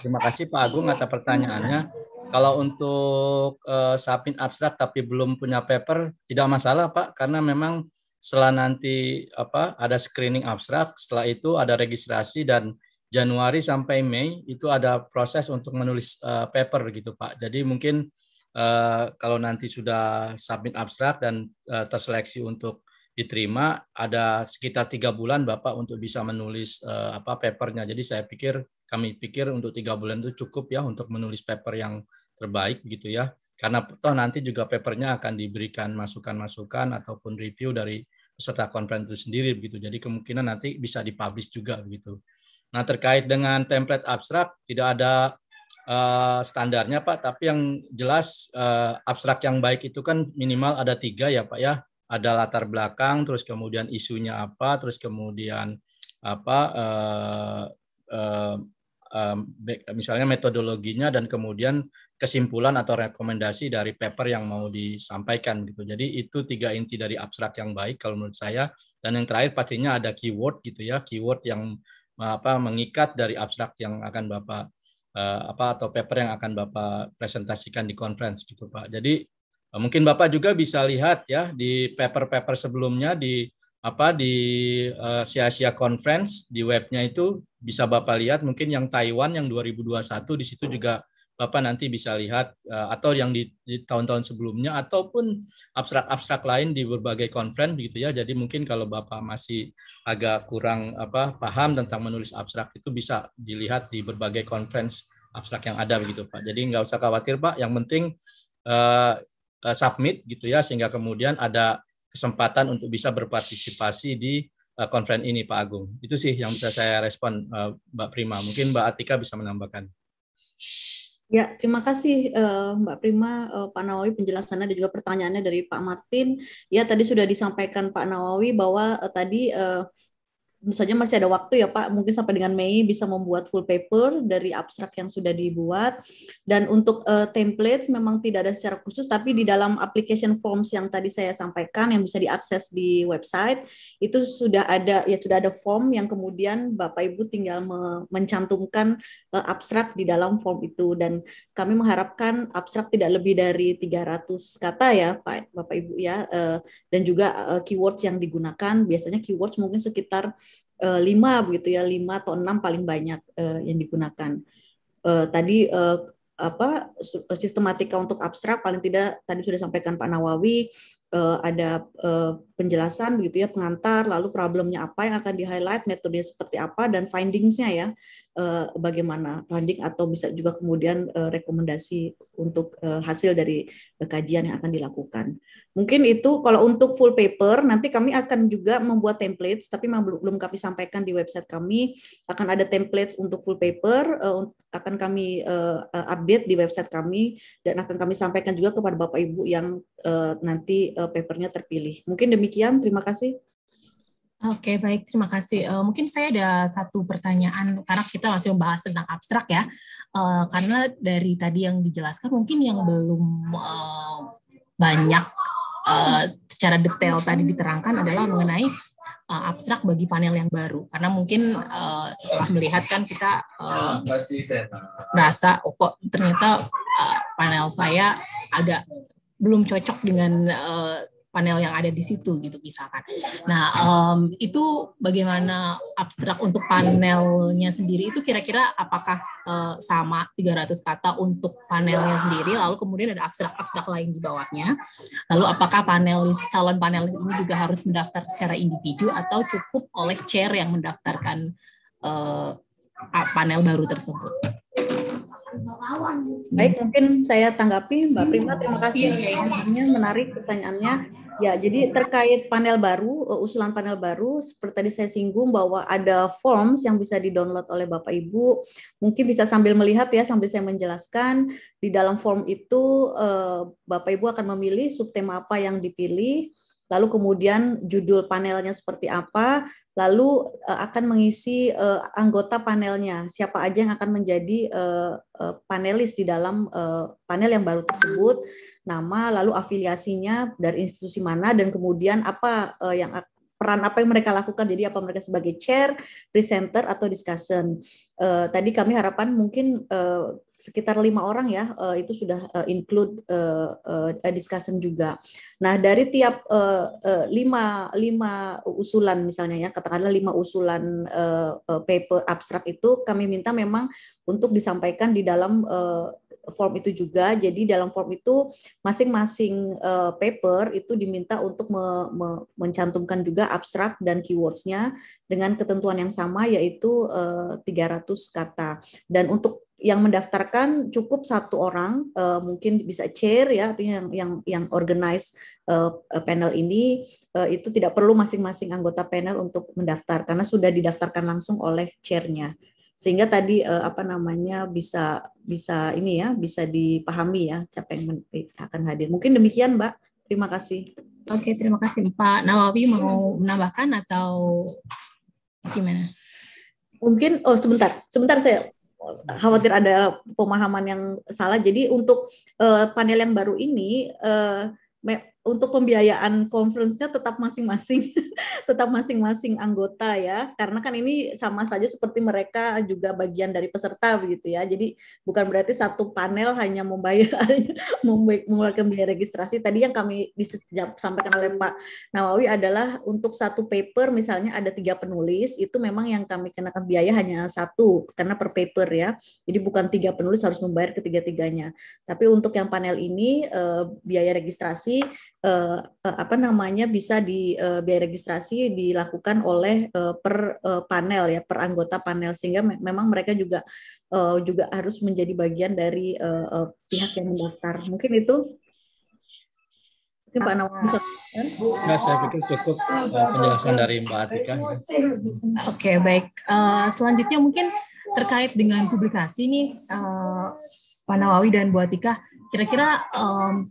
Terima kasih Pak Agung atas pertanyaannya. Kalau untuk submit abstrak tapi belum punya paper, tidak masalah Pak, karena memang setelah nanti ada screening abstrak, setelah itu ada registrasi, dan Januari sampai Mei itu ada proses untuk menulis paper gitu Pak. Jadi mungkin kalau nanti sudah submit abstrak dan terseleksi untuk diterima, ada sekitar 3 bulan Bapak untuk bisa menulis papernya. Jadi kami pikir untuk 3 bulan itu cukup ya untuk menulis paper yang terbaik gitu ya. Karena toh nanti juga papernya akan diberikan masukan-masukan ataupun review dari peserta konferensi itu sendiri begitu. Jadi kemungkinan nanti bisa dipublish juga begitu. Nah, terkait dengan template abstrak tidak ada standarnya Pak, tapi yang jelas abstrak yang baik itu kan minimal ada 3 ya Pak ya. Ada latar belakang, terus kemudian isunya apa, terus kemudian misalnya metodologinya dan kemudian kesimpulan atau rekomendasi dari paper yang mau disampaikan gitu. Jadi itu 3 inti dari abstrak yang baik kalau menurut saya. Dan yang terakhir pastinya ada keyword gitu ya, keyword yang mengikat dari abstrak yang akan Bapak atau paper yang akan Bapak presentasikan di conference gitu Pak. Jadi mungkin Bapak juga bisa lihat ya di paper-paper sebelumnya di Asia Conference di webnya itu bisa Bapak lihat, mungkin yang Taiwan yang 2021 di situ juga Bapak nanti bisa lihat, atau yang di tahun-tahun sebelumnya, ataupun abstrak-abstrak lain di berbagai conference gitu ya. Jadi mungkin kalau Bapak masih agak kurang paham tentang menulis abstrak itu bisa dilihat di berbagai conference abstrak yang ada begitu Pak. Jadi nggak usah khawatir Pak, yang penting submit gitu ya, sehingga kemudian ada kesempatan untuk bisa berpartisipasi di conference ini Pak Agung. Itu sih yang bisa saya respon Mbak Prima. Mungkin Mbak Atika bisa menambahkan. Ya, terima kasih Mbak Prima, Pak Nawawi penjelasannya dan juga pertanyaannya dari Pak Martin. Ya, tadi sudah disampaikan Pak Nawawi bahwa tadi tentu saja masih ada waktu ya Pak, mungkin sampai dengan Mei bisa membuat full paper dari abstrak yang sudah dibuat. Dan untuk template memang tidak ada secara khusus, tapi di dalam application forms yang tadi saya sampaikan yang bisa diakses di website itu sudah ada form yang kemudian Bapak Ibu tinggal mencantumkan abstrak di dalam form itu, dan kami mengharapkan abstrak tidak lebih dari 300 kata ya Pak Bapak Ibu ya, dan juga keywords yang digunakan biasanya keywords mungkin sekitar 5 begitu ya, 5 atau 6 paling banyak yang digunakan. Tadi sistematika untuk abstrak paling tidak tadi sudah disampaikan Pak Nawawi, ada penjelasan begitu ya, pengantar, lalu problemnya apa yang akan di-highlight, metodenya seperti apa, dan findings-nya ya, bagaimana finding atau bisa juga kemudian rekomendasi untuk hasil dari kajian yang akan dilakukan. Mungkin itu kalau untuk full paper, nanti kami akan juga membuat templates, tapi memang belum kami sampaikan di website kami, akan ada templates untuk full paper, akan kami update di website kami, dan akan kami sampaikan juga kepada Bapak Ibu yang nanti papernya terpilih. Mungkin demikian, terima kasih. Oke, baik, terima kasih. Mungkin saya ada satu pertanyaan, karena kita masih membahas tentang abstrak ya, karena dari tadi yang dijelaskan mungkin yang belum banyak secara detail tadi diterangkan adalah mengenai abstrak bagi panel yang baru, karena mungkin setelah melihat kan kita merasa kok ternyata panel saya agak belum cocok dengan panel yang ada di situ gitu misalkan. Nah, itu bagaimana abstrak untuk panelnya sendiri itu kira-kira apakah sama 300 kata untuk panelnya sendiri, lalu kemudian ada abstrak-abstrak lain di bawahnya. Lalu apakah calon panelis ini juga harus mendaftar secara individu atau cukup oleh chair yang mendaftarkan panel baru tersebut? Baik, mungkin saya tanggapi Mbak Prima, terima kasih menarik pertanyaannya. Ya, jadi terkait panel baru, usulan panel baru, seperti tadi saya singgung bahwa ada forms yang bisa di-download oleh Bapak Ibu. Mungkin bisa sambil melihat ya, sambil saya menjelaskan. Di dalam form itu Bapak Ibu akan memilih subtema apa yang dipilih, lalu kemudian judul panelnya seperti apa, lalu akan mengisi anggota panelnya, siapa aja yang akan menjadi panelis di dalam panel yang baru tersebut, nama, lalu afiliasinya dari institusi mana, dan kemudian peran apa yang mereka lakukan, jadi apa mereka sebagai chair, presenter, atau discussion. Tadi kami harapan mungkin sekitar 5 orang ya, itu sudah include discussion juga. Nah, dari tiap 5 usulan misalnya ya, katakanlah 5 usulan paper abstrak itu kami minta memang untuk disampaikan di dalam form itu juga. Jadi dalam form itu masing-masing paper itu diminta untuk mencantumkan juga abstrak dan keywords-nya dengan ketentuan yang sama, yaitu 300 kata. Dan untuk yang mendaftarkan cukup 1 orang, mungkin bisa chair ya, artinya yang organize panel ini, itu tidak perlu masing-masing anggota panel untuk mendaftar karena sudah didaftarkan langsung oleh chairnya. Sehingga tadi bisa ini ya, bisa dipahami ya siapa yang akan hadir. Mungkin demikian Mbak. Terima kasih. Oke, terima kasih Pak Nawawi, mau menambahkan atau gimana? Mungkin sebentar saya khawatir ada pemahaman yang salah. Jadi untuk panel yang baru ini untuk pembiayaan conference-nya tetap masing-masing tetap masing-masing anggota ya, karena kan ini sama saja seperti mereka juga bagian dari peserta begitu ya. Jadi bukan berarti satu panel hanya membayar mengeluarkan biaya registrasi. Tadi yang kami disampaikan oleh Pak Nawawi adalah untuk satu paper misalnya ada 3 penulis, itu memang yang kami kenakan biaya hanya 1 karena per paper ya. Jadi bukan 3 penulis harus membayar ketiga-tiganya. Tapi untuk yang panel ini biaya registrasi bisa biaya registrasi dilakukan oleh per panel ya, per anggota panel, sehingga memang mereka juga harus menjadi bagian dari pihak yang mendaftar. Mungkin itu. Mungkin Pak Nawawi bisa. Ya, saya pikir cukup penjelasan dari Mbak Atika. Oke, baik. Selanjutnya mungkin terkait dengan publikasi nih, Pak Nawawi dan Bu Atika, kira-kira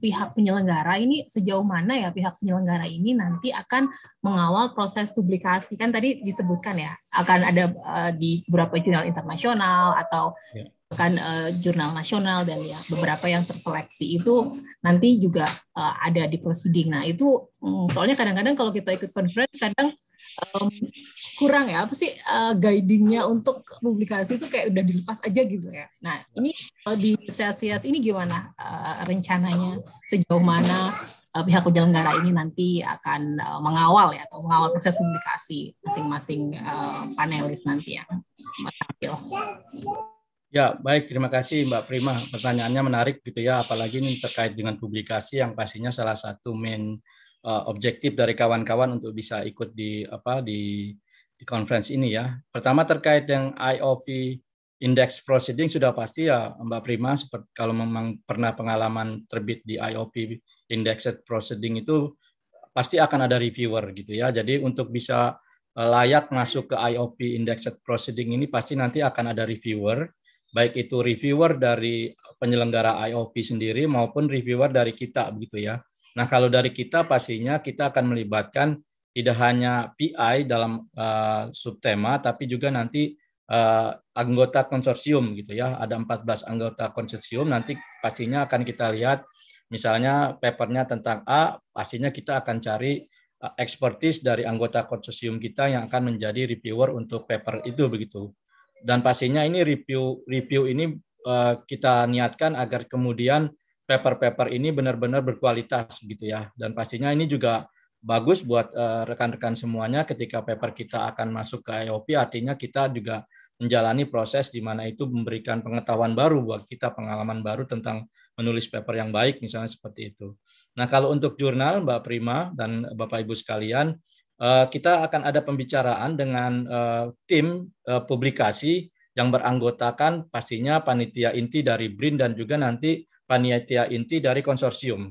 pihak penyelenggara ini sejauh mana ya pihak penyelenggara ini nanti akan mengawal proses publikasi? Kan tadi disebutkan ya, akan ada di beberapa jurnal internasional atau akan jurnal nasional, dan ya beberapa yang terseleksi itu nanti juga ada di proceeding. Nah itu soalnya kadang-kadang kalau kita ikut conference kadang kurang ya, apa sih guidingnya untuk publikasi itu kayak udah dilepas aja gitu ya. Nah ini di CSCS ini gimana rencananya, sejauh mana pihak penyelenggara ini nanti akan mengawal ya, atau mengawal proses publikasi masing-masing panelis nanti yang tampil. Ya, baik, terima kasih Mbak Prima. Pertanyaannya menarik gitu ya, apalagi ini terkait dengan publikasi yang pastinya salah satu main objektif dari kawan-kawan untuk bisa ikut di conference ini ya. Pertama terkait dengan IOP Index Proceeding sudah pasti ya Mbak Prima, seperti kalau memang pernah pengalaman terbit di IOP Indexed Proceeding itu pasti akan ada reviewer gitu ya. Jadi untuk bisa layak masuk ke IOP Indexed Proceeding ini pasti nanti akan ada reviewer, baik itu reviewer dari penyelenggara IOP sendiri maupun reviewer dari kita begitu ya. Nah, kalau dari kita pastinya kita akan melibatkan tidak hanya PI dalam subtema, tapi juga nanti anggota konsorsium gitu ya. Ada 14 anggota konsorsium, nanti pastinya akan kita lihat misalnya papernya tentang A, pastinya kita akan cari expertise dari anggota konsorsium kita yang akan menjadi reviewer untuk paper itu begitu. Dan pastinya ini review ini kita niatkan agar kemudian paper-paper ini benar-benar berkualitas begitu ya. Dan pastinya ini juga bagus buat rekan-rekan semuanya ketika paper kita akan masuk ke IOP, artinya kita juga menjalani proses di mana itu memberikan pengetahuan baru buat kita, pengalaman baru tentang menulis paper yang baik misalnya seperti itu. Nah, kalau untuk jurnal Mbak Prima dan Bapak Ibu sekalian, kita akan ada pembicaraan dengan tim publikasi yang beranggotakan pastinya panitia inti dari BRIN dan juga nanti panitia inti dari konsorsium.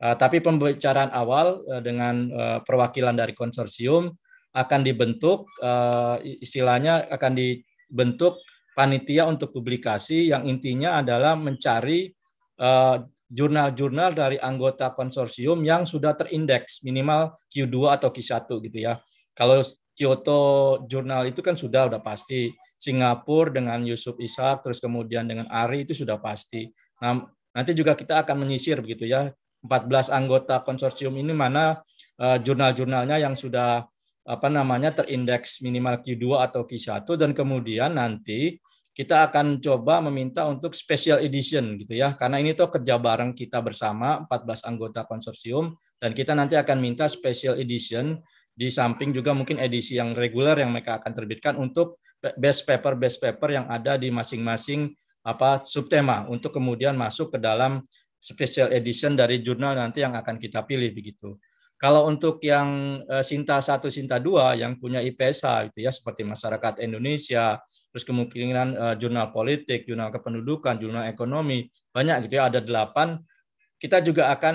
Tapi pembicaraan awal dengan perwakilan dari konsorsium akan dibentuk, istilahnya akan dibentuk panitia untuk publikasi yang intinya adalah mencari jurnal-jurnal dari anggota konsorsium yang sudah terindeks minimal Q2 atau Q1 gitu ya. Kalau Kyoto Jurnal itu kan sudah pasti, Singapura dengan Yusuf Ishak, terus kemudian dengan Ari itu sudah pasti. Nah, nanti juga kita akan menyisir begitu ya, 14 anggota konsorsium ini mana jurnal-jurnalnya yang sudah terindeks minimal Q2 atau Q1, dan kemudian nanti kita akan coba meminta untuk special edition gitu ya, karena ini tuh kerja bareng kita bersama 14 anggota konsorsium, dan kita nanti akan minta special edition di samping juga mungkin edisi yang reguler yang mereka akan terbitkan untuk best paper yang ada di masing-masing subtema untuk kemudian masuk ke dalam special edition dari jurnal nanti yang akan kita pilih begitu. Kalau untuk yang Sinta 1, Sinta 2 yang punya IPSH gitu ya, seperti Masyarakat Indonesia, terus kemungkinan jurnal politik, jurnal kependudukan, jurnal ekonomi, banyak gitu ya, ada 8. Kita juga akan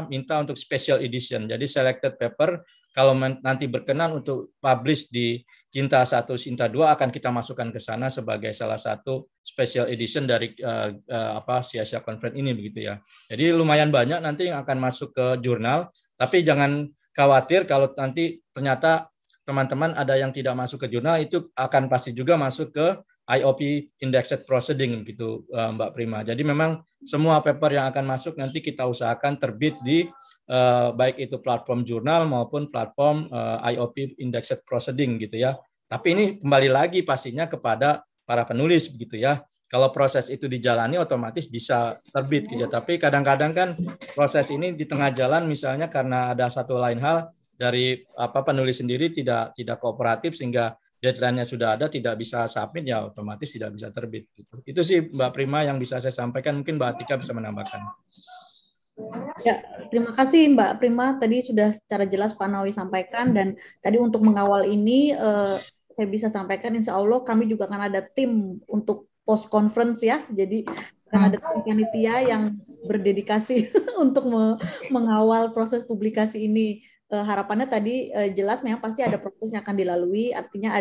minta untuk special edition. Jadi selected paper kalau nanti berkenan untuk publish di Sinta 1, Sinta 2 akan kita masukkan ke sana sebagai salah satu special edition dari CSCS Conference ini begitu ya. Jadi lumayan banyak nanti yang akan masuk ke jurnal, tapi jangan khawatir kalau nanti ternyata teman-teman ada yang tidak masuk ke jurnal, itu akan pasti juga masuk ke IOP Indexed Proceeding gitu Mbak Prima. Jadi memang semua paper yang akan masuk nanti kita usahakan terbit di baik itu platform jurnal maupun platform IOP Indexed Proceeding gitu ya. Tapi ini kembali lagi pastinya kepada para penulis begitu ya. Kalau proses itu dijalani otomatis bisa terbit gitu ya. Tapi kadang-kadang kan proses ini di tengah jalan misalnya karena ada satu lain hal dari penulis sendiri tidak kooperatif sehingga deadline-nya sudah ada tidak bisa submit ya otomatis tidak bisa terbit gitu. Itu sih Mbak Prima yang bisa saya sampaikan, mungkin Mbak Atika bisa menambahkan. Ya, terima kasih Mbak Prima. Tadi sudah secara jelas Pak Nawawi sampaikan, dan tadi untuk mengawal ini saya bisa sampaikan insya Allah kami juga akan ada tim untuk post conference ya. Jadi akan ada tim panitia yang berdedikasi untuk mengawal proses publikasi ini. Harapannya tadi jelas memang pasti ada proses yang akan dilalui, artinya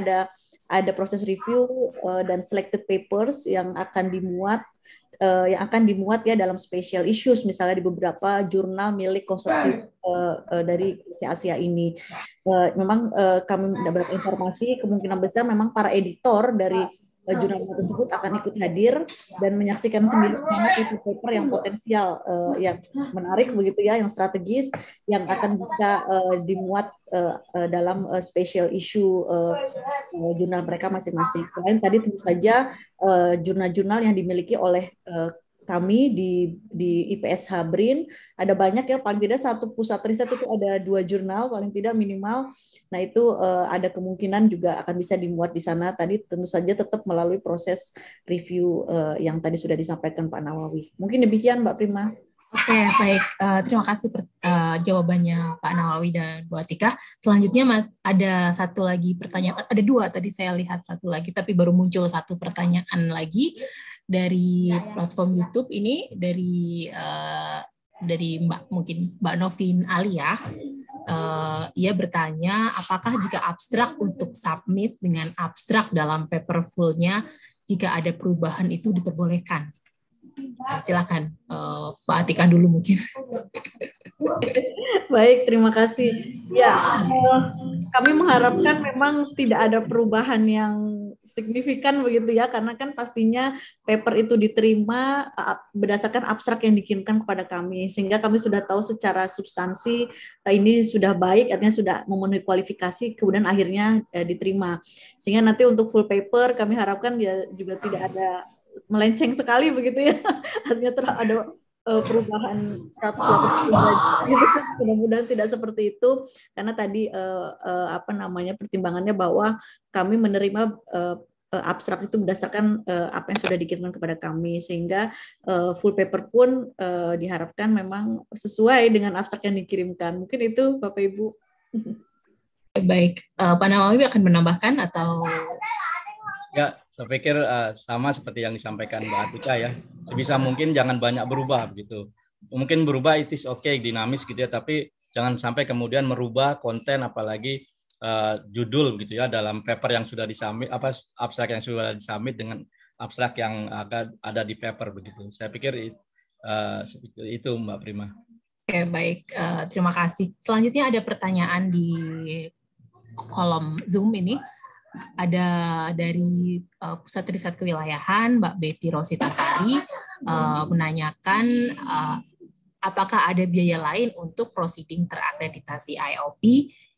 ada proses review dan selected papers yang akan dimuat ya dalam special issues misalnya di beberapa jurnal milik konsorsium dari Asia ini. Memang kami mendapat informasi kemungkinan besar memang para editor dari jurnal tersebut akan ikut hadir dan menyaksikan sendiri mana paper yang potensial, yang menarik begitu ya, yang strategis, yang akan bisa dimuat dalam special issue jurnal mereka masing-masing. Selain tadi tentu saja jurnal-jurnal yang dimiliki oleh kami di IPSH BRIN ada banyak ya, paling tidak satu pusat riset itu ada 2 jurnal paling tidak minimal. Nah itu ada kemungkinan juga akan bisa dimuat di sana. Tadi tentu saja tetap melalui proses review yang tadi sudah disampaikan Pak Nawawi. Mungkin demikian Mbak Prima. Oke, baik. Terima kasih jawabannya Pak Nawawi dan Bu Atika. Selanjutnya Mas, ada satu lagi pertanyaan. Ada 2 tadi saya lihat, satu lagi, tapi baru muncul satu pertanyaan lagi dari platform YouTube ini, dari Mbak Novin Alia. Ia bertanya, apakah jika abstrak untuk submit dengan abstrak dalam paper full-nya, jika ada perubahan itu diperbolehkan? Silakan Mbak Atika dulu mungkin. Baik, terima kasih. Ya, kami mengharapkan memang tidak ada perubahan yang signifikan begitu ya, karena kan pastinya paper itu diterima berdasarkan abstrak yang dikirimkan kepada kami, sehingga kami sudah tahu secara substansi ini sudah baik, artinya sudah memenuhi kualifikasi, kemudian akhirnya diterima. Sehingga nanti untuk full paper kami harapkan ya juga tidak ada melenceng sekali begitu ya, artinya ada perubahan 180 derajat. Mudah-mudahan tidak seperti itu, karena tadi pertimbangannya bahwa kami menerima abstrak itu berdasarkan apa yang sudah dikirimkan kepada kami, sehingga full paper pun diharapkan memang sesuai dengan abstrak yang dikirimkan. Mungkin itu Bapak Ibu. Baik, Pak Nawawi akan menambahkan atau? Ya, saya pikir sama seperti yang disampaikan Mbak Atika ya. Sebisa mungkin jangan banyak berubah begitu. Mungkin berubah it is okay, dinamis gitu ya, tapi jangan sampai kemudian merubah konten apalagi judul gitu ya dalam paper yang sudah disubmit, abstrak yang sudah disubmit dengan abstrak yang akan ada di paper begitu. Saya pikir itu Mbak Prima. Oke, baik. Terima kasih. Selanjutnya ada pertanyaan di kolom Zoom ini. Ada dari Pusat Riset Kewilayahan, Mbak Betty Rositasari, menanyakan apakah ada biaya lain untuk proceeding terakreditasi IOP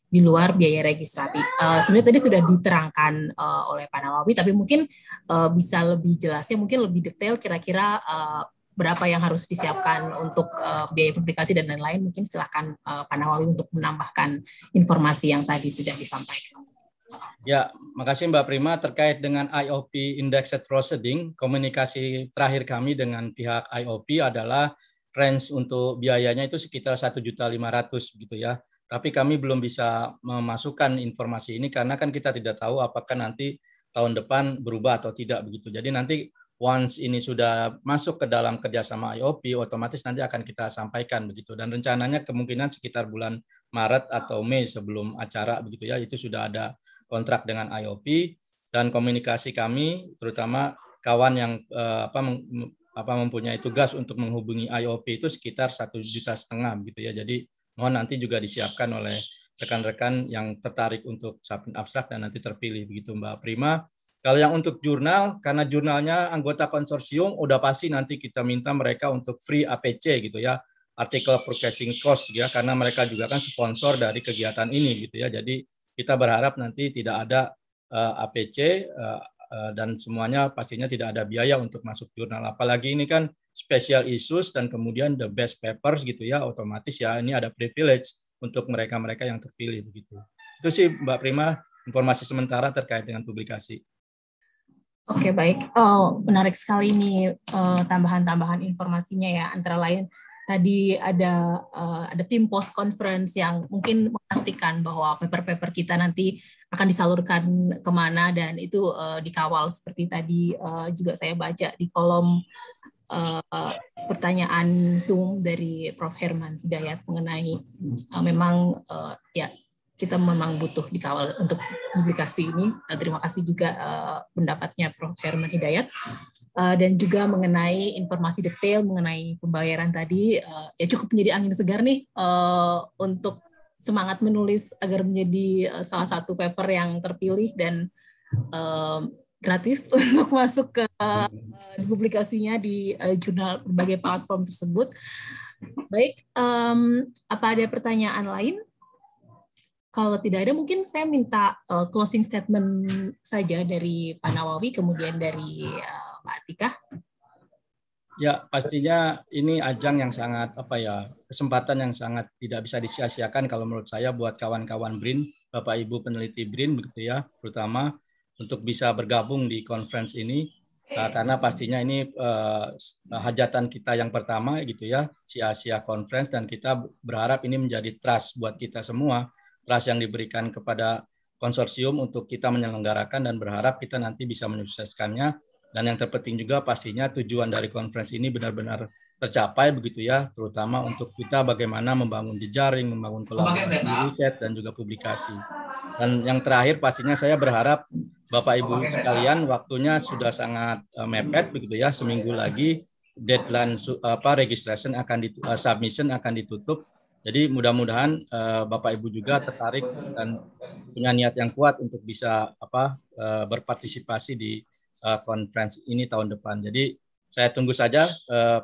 di luar biaya registrasi. Sebenarnya tadi sudah diterangkan oleh Pak Nawawi, tapi mungkin bisa lebih jelasnya, mungkin lebih detail kira-kira berapa yang harus disiapkan untuk biaya publikasi dan lain-lain. Mungkin silakan Pak Nawawi untuk menambahkan informasi yang tadi sudah disampaikan. Ya, makasih Mbak Prima. Terkait dengan IOP Indexed Proceeding, komunikasi terakhir kami dengan pihak IOP adalah range untuk biayanya itu sekitar 1.500.000 gitu ya. Tapi kami belum bisa memasukkan informasi ini karena kan kita tidak tahu apakah nanti tahun depan berubah atau tidak begitu. Jadi nanti once ini sudah masuk ke dalam kerjasama IOP, otomatis nanti akan kita sampaikan begitu. Dan rencananya kemungkinan sekitar bulan Maret atau Mei sebelum acara begitu ya, itu sudah ada kontrak dengan IOP, dan komunikasi kami terutama kawan yang mempunyai tugas untuk menghubungi IOP itu sekitar 1,5 juta gitu ya. Jadi mohon nanti juga disiapkan oleh rekan-rekan yang tertarik untuk submit abstrak dan nanti terpilih begitu Mbak Prima. Kalau yang untuk jurnal, karena jurnalnya anggota konsorsium, udah pasti nanti kita minta mereka untuk free APC gitu ya, artikel progressing cost ya, karena mereka juga kan sponsor dari kegiatan ini gitu ya. Jadi kita berharap nanti tidak ada APC dan semuanya pastinya tidak ada biaya untuk masuk jurnal. Apalagi ini kan special issues dan kemudian the best papers gitu ya, otomatis ya ini ada privilege untuk mereka-mereka yang terpilih begitu. Itu sih Mbak Prima informasi sementara terkait dengan publikasi. Oke, baik. Menarik sekali ini tambahan-tambahan informasinya ya. Antara lain tadi ada tim post conference yang mungkin memastikan bahwa paper-paper kita nanti akan disalurkan kemana, dan itu dikawal seperti tadi juga saya baca di kolom pertanyaan Zoom dari Prof. Herman Hidayat mengenai memang ya kita memang butuh dikawal untuk publikasi ini. Terima kasih juga pendapatnya Prof. Herman Hidayat. Dan juga mengenai informasi detail mengenai pembayaran tadi, ya cukup menjadi angin segar nih untuk semangat menulis agar menjadi salah satu paper yang terpilih dan gratis untuk masuk ke publikasinya di jurnal berbagai platform tersebut. Baik, apa ada pertanyaan lain? Kalau tidak ada, mungkin saya minta closing statement saja dari Pak Nawawi, kemudian dari Pak Atika. Ya, pastinya ini ajang yang sangat kesempatan yang sangat tidak bisa disia-siakan kalau menurut saya buat kawan-kawan BRIN, Bapak Ibu peneliti BRIN begitu ya, terutama untuk bisa bergabung di conference ini karena pastinya ini hajatan kita yang pertama gitu ya, si Asia Conference, dan kita berharap ini menjadi trust buat kita semua. Trust yang diberikan kepada konsorsium untuk kita menyelenggarakan, dan berharap kita nanti bisa menyukseskannya. Dan yang terpenting juga pastinya tujuan dari konferensi ini benar-benar tercapai begitu ya, terutama untuk kita bagaimana membangun jejaring, membangun kolaborasi riset dan juga publikasi. Dan yang terakhir pastinya saya berharap Bapak Ibu sekalian, waktunya sudah sangat mepet begitu ya, seminggu lagi deadline registration submission akan ditutup. Jadi mudah-mudahan Bapak Ibu juga tertarik dan punya niat yang kuat untuk bisa berpartisipasi di conference ini tahun depan. Jadi saya tunggu saja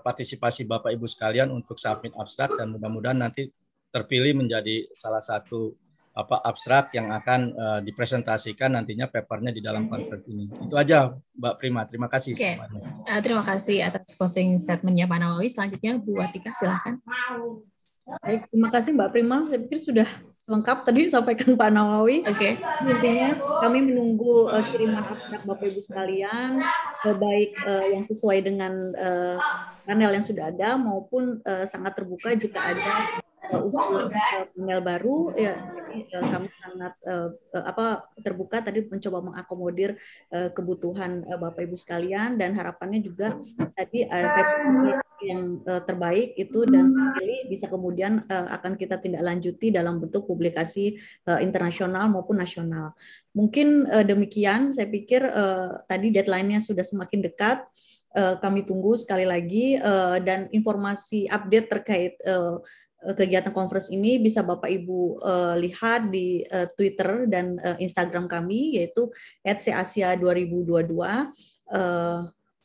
partisipasi Bapak Ibu sekalian untuk submit abstrak, dan mudah-mudahan nanti terpilih menjadi salah satu abstrak yang akan dipresentasikan nantinya papernya di dalam conference ini. Itu aja Mbak Prima. Terima kasih. Oke. Terima kasih atas closing statement-nya Pak Nawawi. Selanjutnya Bu Atika, silahkan. Baik, terima kasih Mbak Prima. Saya pikir sudah lengkap tadi disampaikan Pak Nawawi. Oke. Intinya kami menunggu kiriman abstrak Bapak Ibu sekalian, baik yang sesuai dengan panel yang sudah ada maupun sangat terbuka jika ada usulan panel baru. Ya, kami sangat terbuka tadi mencoba mengakomodir kebutuhan Bapak Ibu sekalian, dan harapannya juga tadi yang terbaik itu dan terpilih bisa kemudian akan kita tindak lanjuti dalam bentuk publikasi internasional maupun nasional. Mungkin demikian, saya pikir tadi deadline-nya sudah semakin dekat. Kami tunggu sekali lagi, dan informasi update terkait kegiatan conference ini bisa Bapak Ibu lihat di Twitter dan Instagram kami, yaitu @casia2022.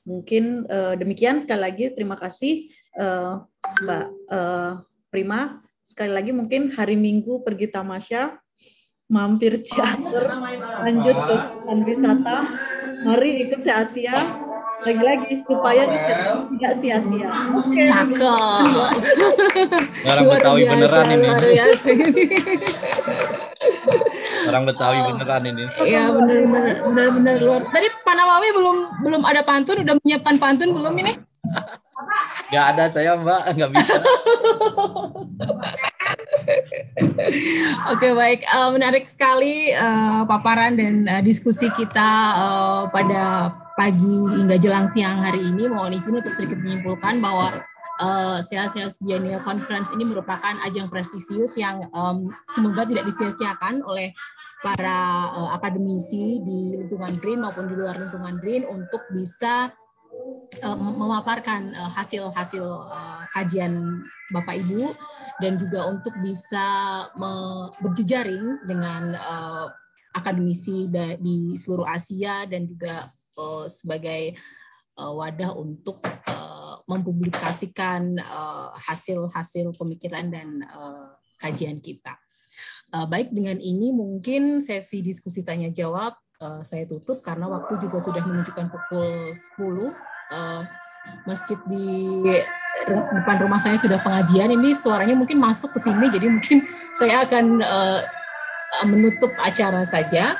Mungkin demikian. Sekali lagi terima kasih Mbak Prima. Sekali lagi mungkin hari Minggu pergi tamasya, mampir Ciater, lanjut ke wisata, mari ikut Asia lagi-lagi supaya tidak sia-sia. Oke. Cakep. Orang Betawi beneran ini. Orang Betawi beneran ini. Iya, benar luar. Tadi Pak Nawawi belum ada pantun, udah menyiapkan pantun belum ini? Nggak ada saya Mbak, nggak bisa. Oke, baik. Menarik sekali paparan dan diskusi kita pada pagi hingga jelang siang hari ini. Mohon izin untuk sedikit menyimpulkan bahwa Sales Biennial Conference ini merupakan ajang prestisius yang semoga tidak disia-siakan oleh para akademisi di lingkungan BRIN maupun di luar lingkungan BRIN untuk bisa memaparkan hasil-hasil kajian Bapak Ibu, dan juga untuk bisa berjejaring dengan akademisi di seluruh Asia dan juga sebagai wadah untuk mempublikasikan hasil-hasil pemikiran dan kajian kita. Baik, dengan ini mungkin sesi diskusi tanya jawab saya tutup karena waktu juga sudah menunjukkan pukul 10. Masjid di depan rumah saya sudah pengajian, ini suaranya mungkin masuk ke sini, jadi mungkin saya akan menutup acara saja.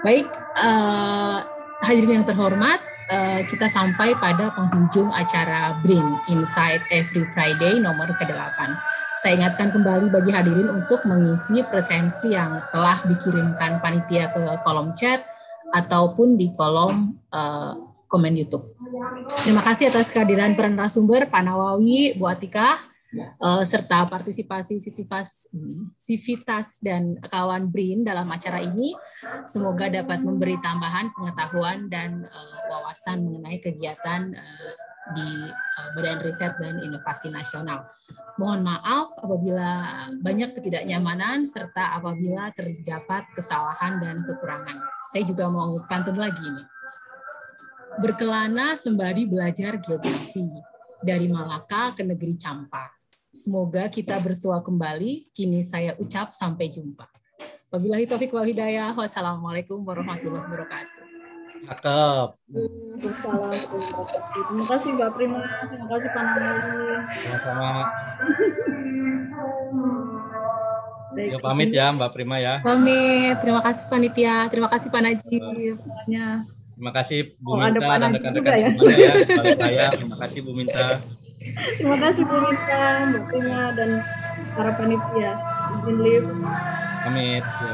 Baik, hadirin yang terhormat, kita sampai pada penghujung acara BRIN Insight Every Friday nomor ke-8. Saya ingatkan kembali bagi hadirin untuk mengisi presensi yang telah dikirimkan panitia ke kolom chat ataupun di kolom komen YouTube. Terima kasih atas kehadiran para narasumber, Pak Nawawi, Bu Atika, serta partisipasi Sivitas dan kawan BRIN dalam acara ini. Semoga dapat memberi tambahan pengetahuan dan wawasan mengenai kegiatan di Badan Riset dan Inovasi Nasional. Mohon maaf apabila banyak ketidaknyamanan serta apabila terdapat kesalahan dan kekurangan. Saya juga mau pantun lagi nih. Berkelana sembari belajar geografi dari Malaka ke negeri Campa. Semoga kita bersua kembali. Kini saya ucap sampai jumpa. Wabillahi taufiq wal hidayah. Wassalamualaikum warahmatullahi wabarakatuh. Cakep. Terima kasih Mbak Prima, terima kasih Pak Nawawi. Sama-sama. Yo, pamit ya Mbak Prima ya. Pamit. Terima kasih panitia. Terima kasih Pak Najib. Terima kasih Bu Minta dan rekan-rekan ya? semuanya ya. Balik saya. Terima kasih Bu Minta. Terima kasih Bu Minta, Mbak Prima dan para panitia. Izin live. Pamit. Yo.